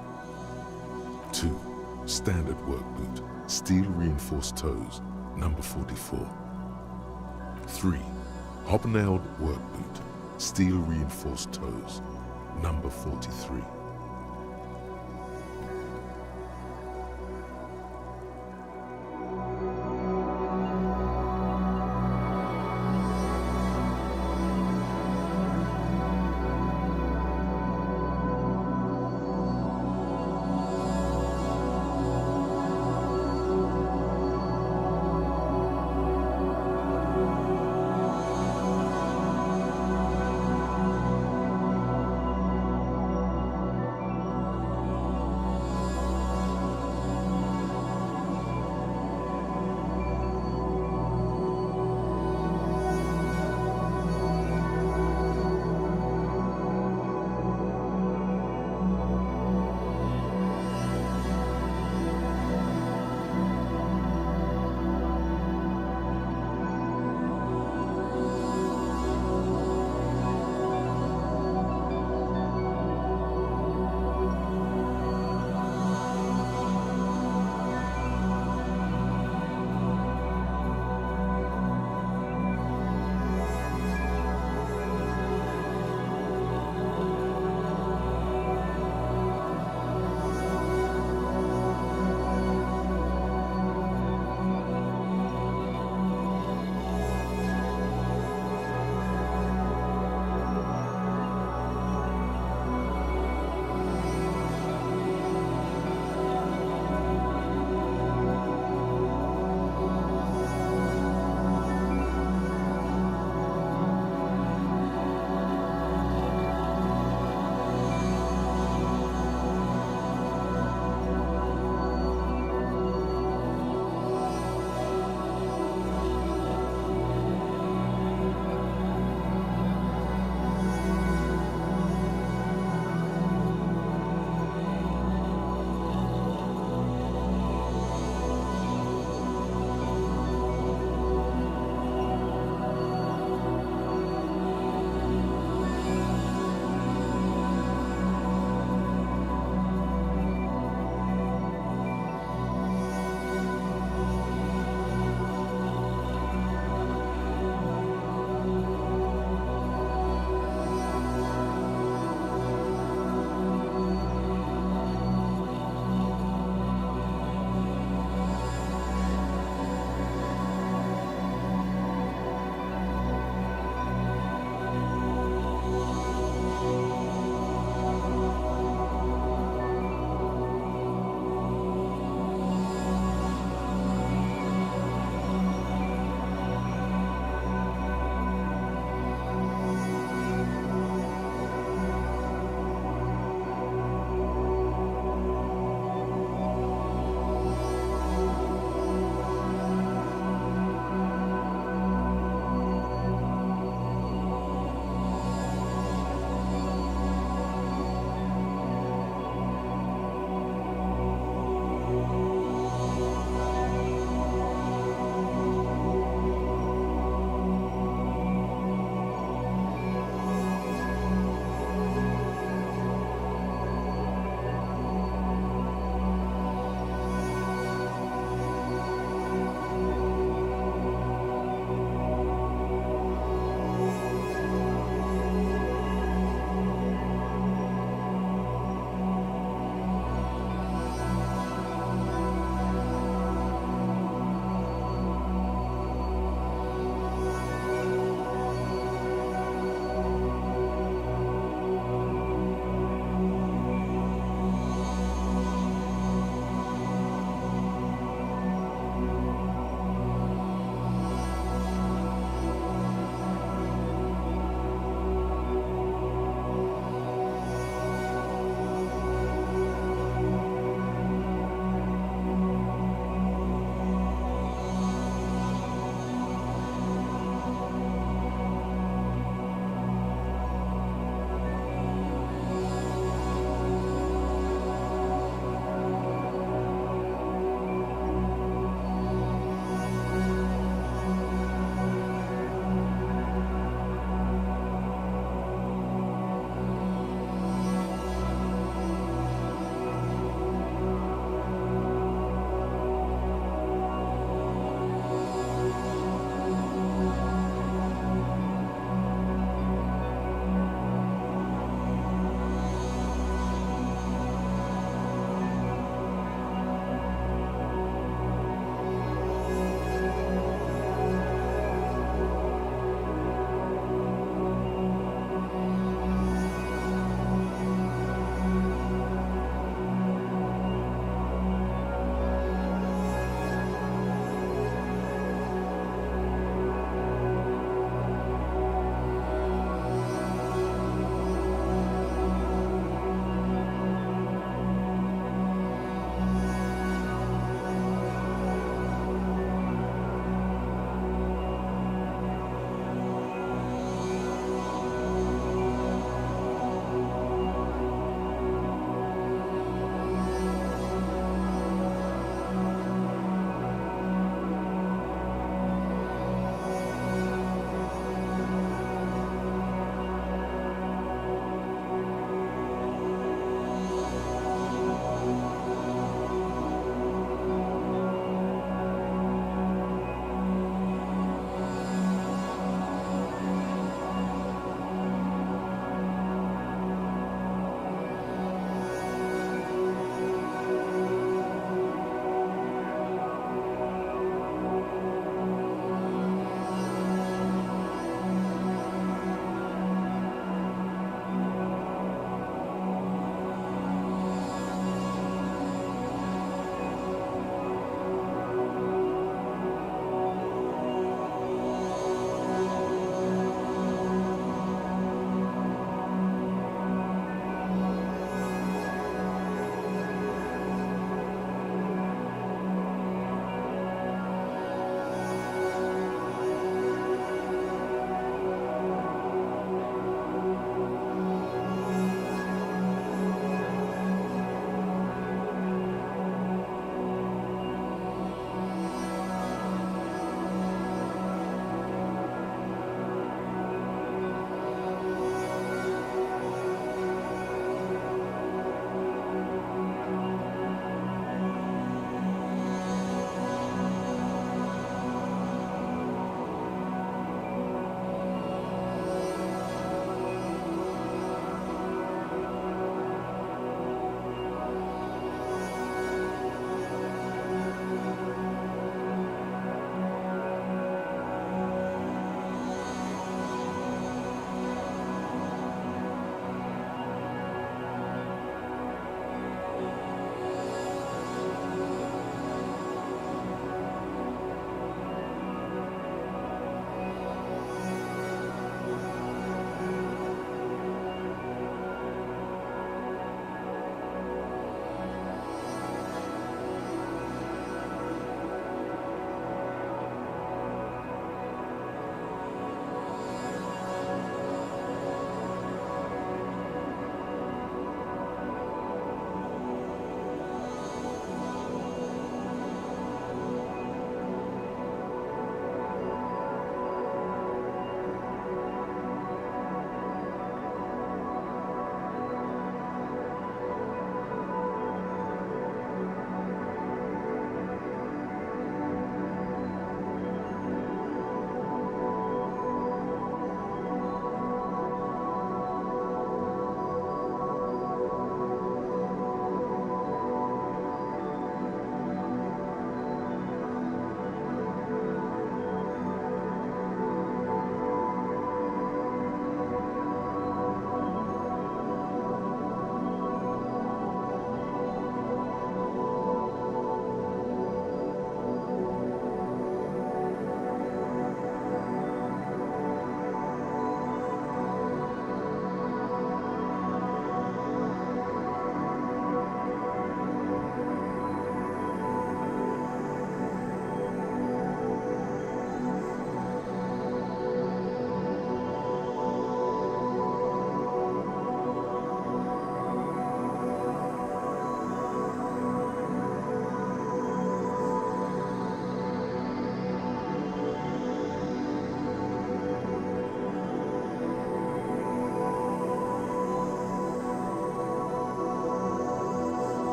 2. Standard work boot, steel reinforced toes, number 44. 3. Hobnailed work boot, steel reinforced toes, number 43.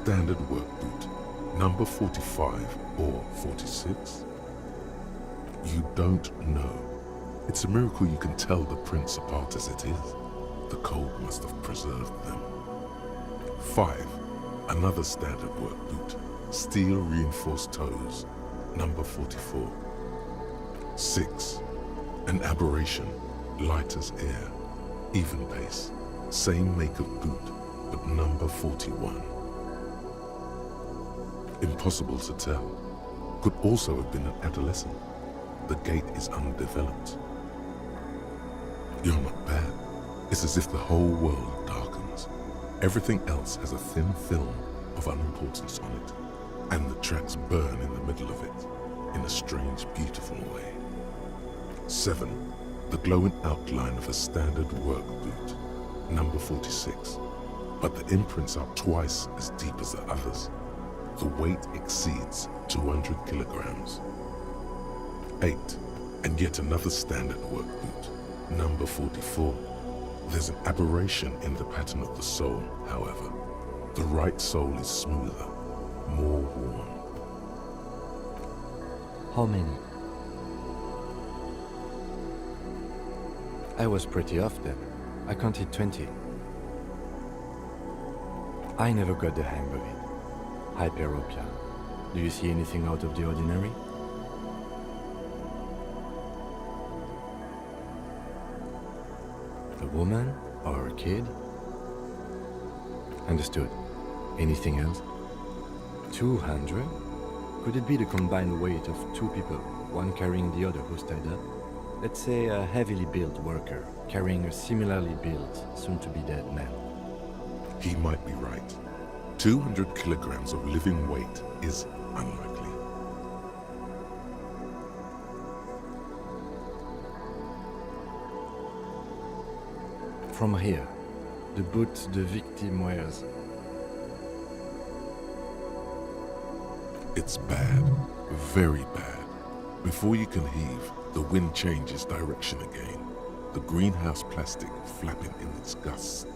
standard work boot, number 45 or 46? You don't know. It's a miracle you can tell the prints apart as it is. The cold must have preserved them. 5. Another standard work boot, steel reinforced toes, number 44. 6. An aberration, light as air, even pace, same make of boot, but number 41. Impossible to tell. Could also have been an adolescent. The gait is undeveloped. You're not bad. It's as if the whole world darkens. Everything else has a thin film of unimportance on it, and the tracks burn in the middle of it, in a strange, beautiful way. 7. The glowing outline of a standard work boot, number 46, but the imprints are twice as deep as the others. The weight exceeds 200 kilograms. 8. And yet another standard work boot, number 44. There's an aberration in the pattern of the sole, however. The right sole is smoother, more worn. How many? I was pretty off then. I counted 20. I never got the hang of it. Hyperopia. Do you see anything out of the ordinary? A woman or a kid? Understood. Anything else? 200? Could it be the combined weight of two people, one carrying the other who's tied up? Let's say a heavily built worker carrying a similarly built, soon-to-be-dead man. He might be right. 200 kilograms of living weight is unlikely. From here, the boot the victim wears. It's bad, very bad. Before you can heave, the wind changes direction again. The greenhouse plastic flapping in its gusts.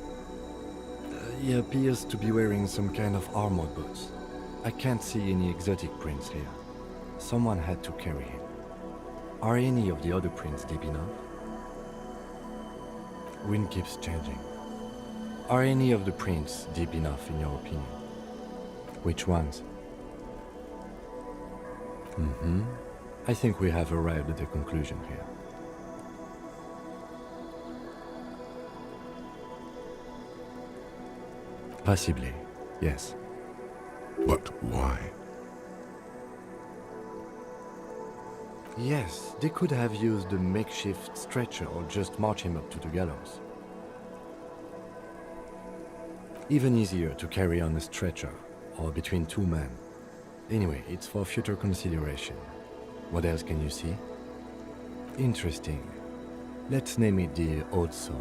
He appears to be wearing some kind of armored boots. I can't see any exotic prints here. Someone had to carry him. Are any of the other prints deep enough? Wind keeps changing. Are any of the prints deep enough in your opinion? Which ones? I think we have arrived at a conclusion here. Possibly, yes. But why? Yes, they could have used a makeshift stretcher or just march him up to the gallows. Even easier to carry on a stretcher, or between two men. Anyway, it's for future consideration. What else can you see? Interesting. Let's name it the odd saw.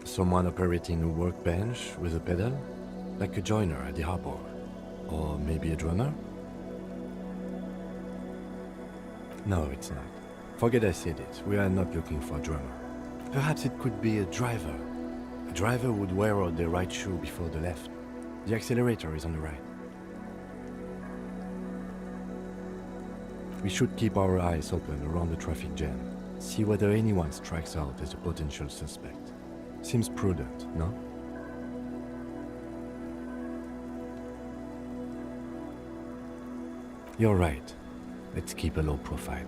Someone operating a workbench with a pedal, like a joiner at the harbor. Or maybe a drummer? No, it's not. Forget I said it. We are not looking for a drummer. Perhaps it could be a driver. A driver would wear out the right shoe before the left. The accelerator is on the right. We should keep our eyes open around the traffic jam. See whether anyone strikes out as a potential suspect. Seems prudent, no? You're right. Let's keep a low profile.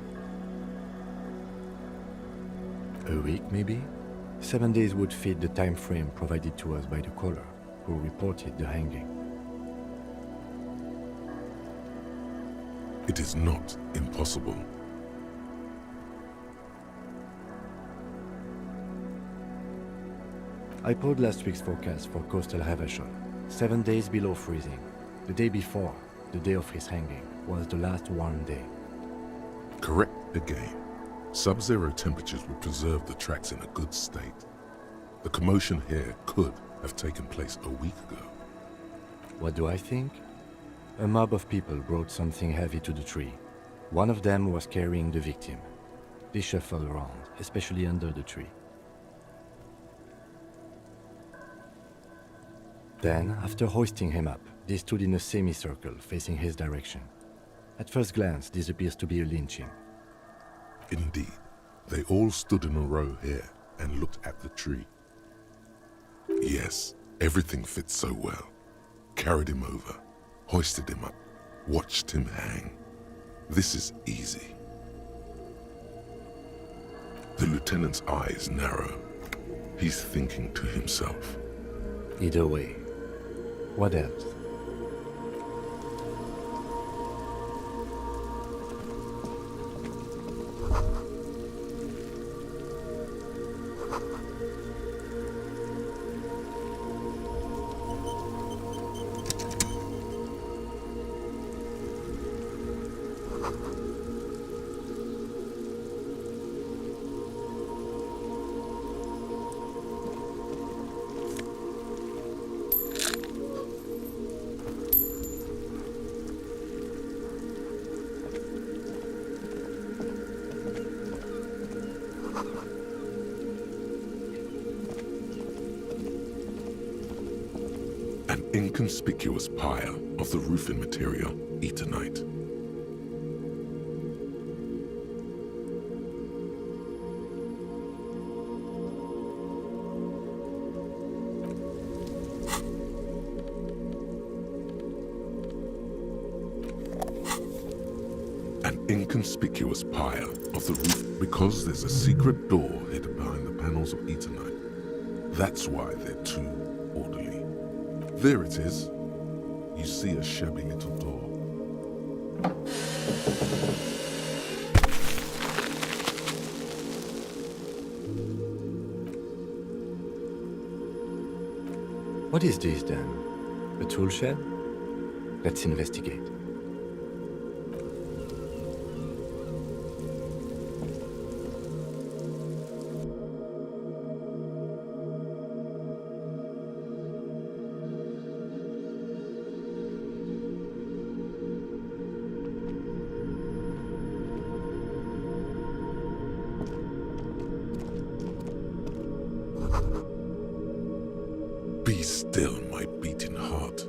A week, maybe? 7 days would fit the time frame provided to us by the caller, who reported the hanging. It is not impossible. I pulled last week's forecast for coastal Havashon. 7 days below freezing. The day before, the day of his hanging, was the last warm day. Correct again. Sub-zero temperatures would preserve the tracks in a good state. The commotion here could have taken place a week ago. What do I think? A mob of people brought something heavy to the tree. One of them was carrying the victim. They shuffled around, especially under the tree. Then, after hoisting him up, they stood in a semicircle facing his direction. At first glance, this appears to be a lynching. Indeed, they all stood in a row here and looked at the tree. Yes, everything fits so well. Carried him over, hoisted him up, watched him hang. This is easy. The lieutenant's eyes narrow. He's thinking to himself. Either way, what else? An inconspicuous pile of the roofing material, Eternite. An inconspicuous pile of the roof because there's a secret door hidden behind the panels of Eternite. That's why they're too orderly. There it is. You see a shabby little door. What is this then? A tool shed? Let's investigate. Be still, my beating heart.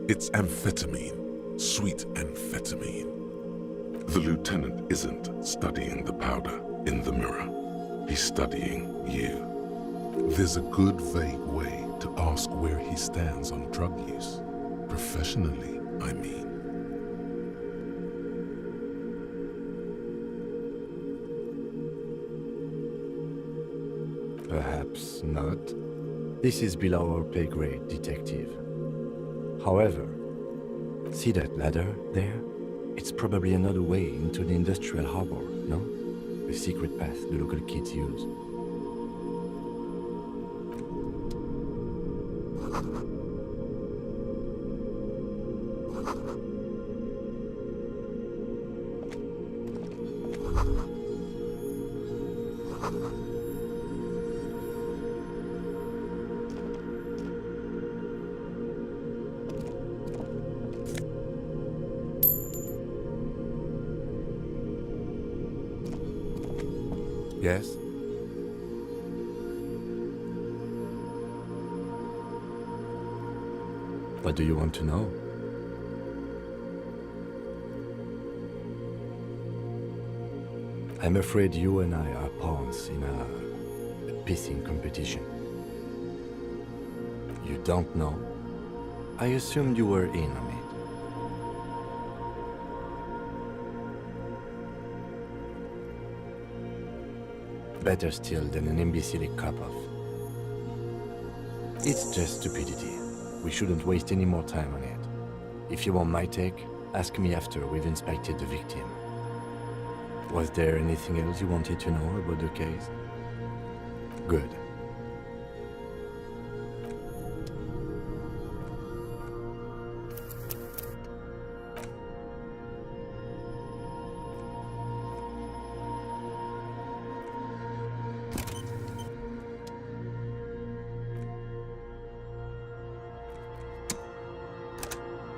It's amphetamine, sweet amphetamine. The lieutenant isn't studying the powder in the mirror. He's studying you. There's a good, vague way to ask where he stands on drug use. Professionally, I mean. Perhaps not. This is below our pay grade, detective. However, see that ladder there? It's probably another way into the industrial harbor, no? A secret path the local kids use. Yes? What do you want to know? I'm afraid you and I are pawns in a pissing competition. You don't know? I assumed you were in on it. Better still than an imbecilic cop-off. It's just stupidity. We shouldn't waste any more time on it. If you want my take, ask me after we've inspected the victim. Was there anything else you wanted to know about the case? Good.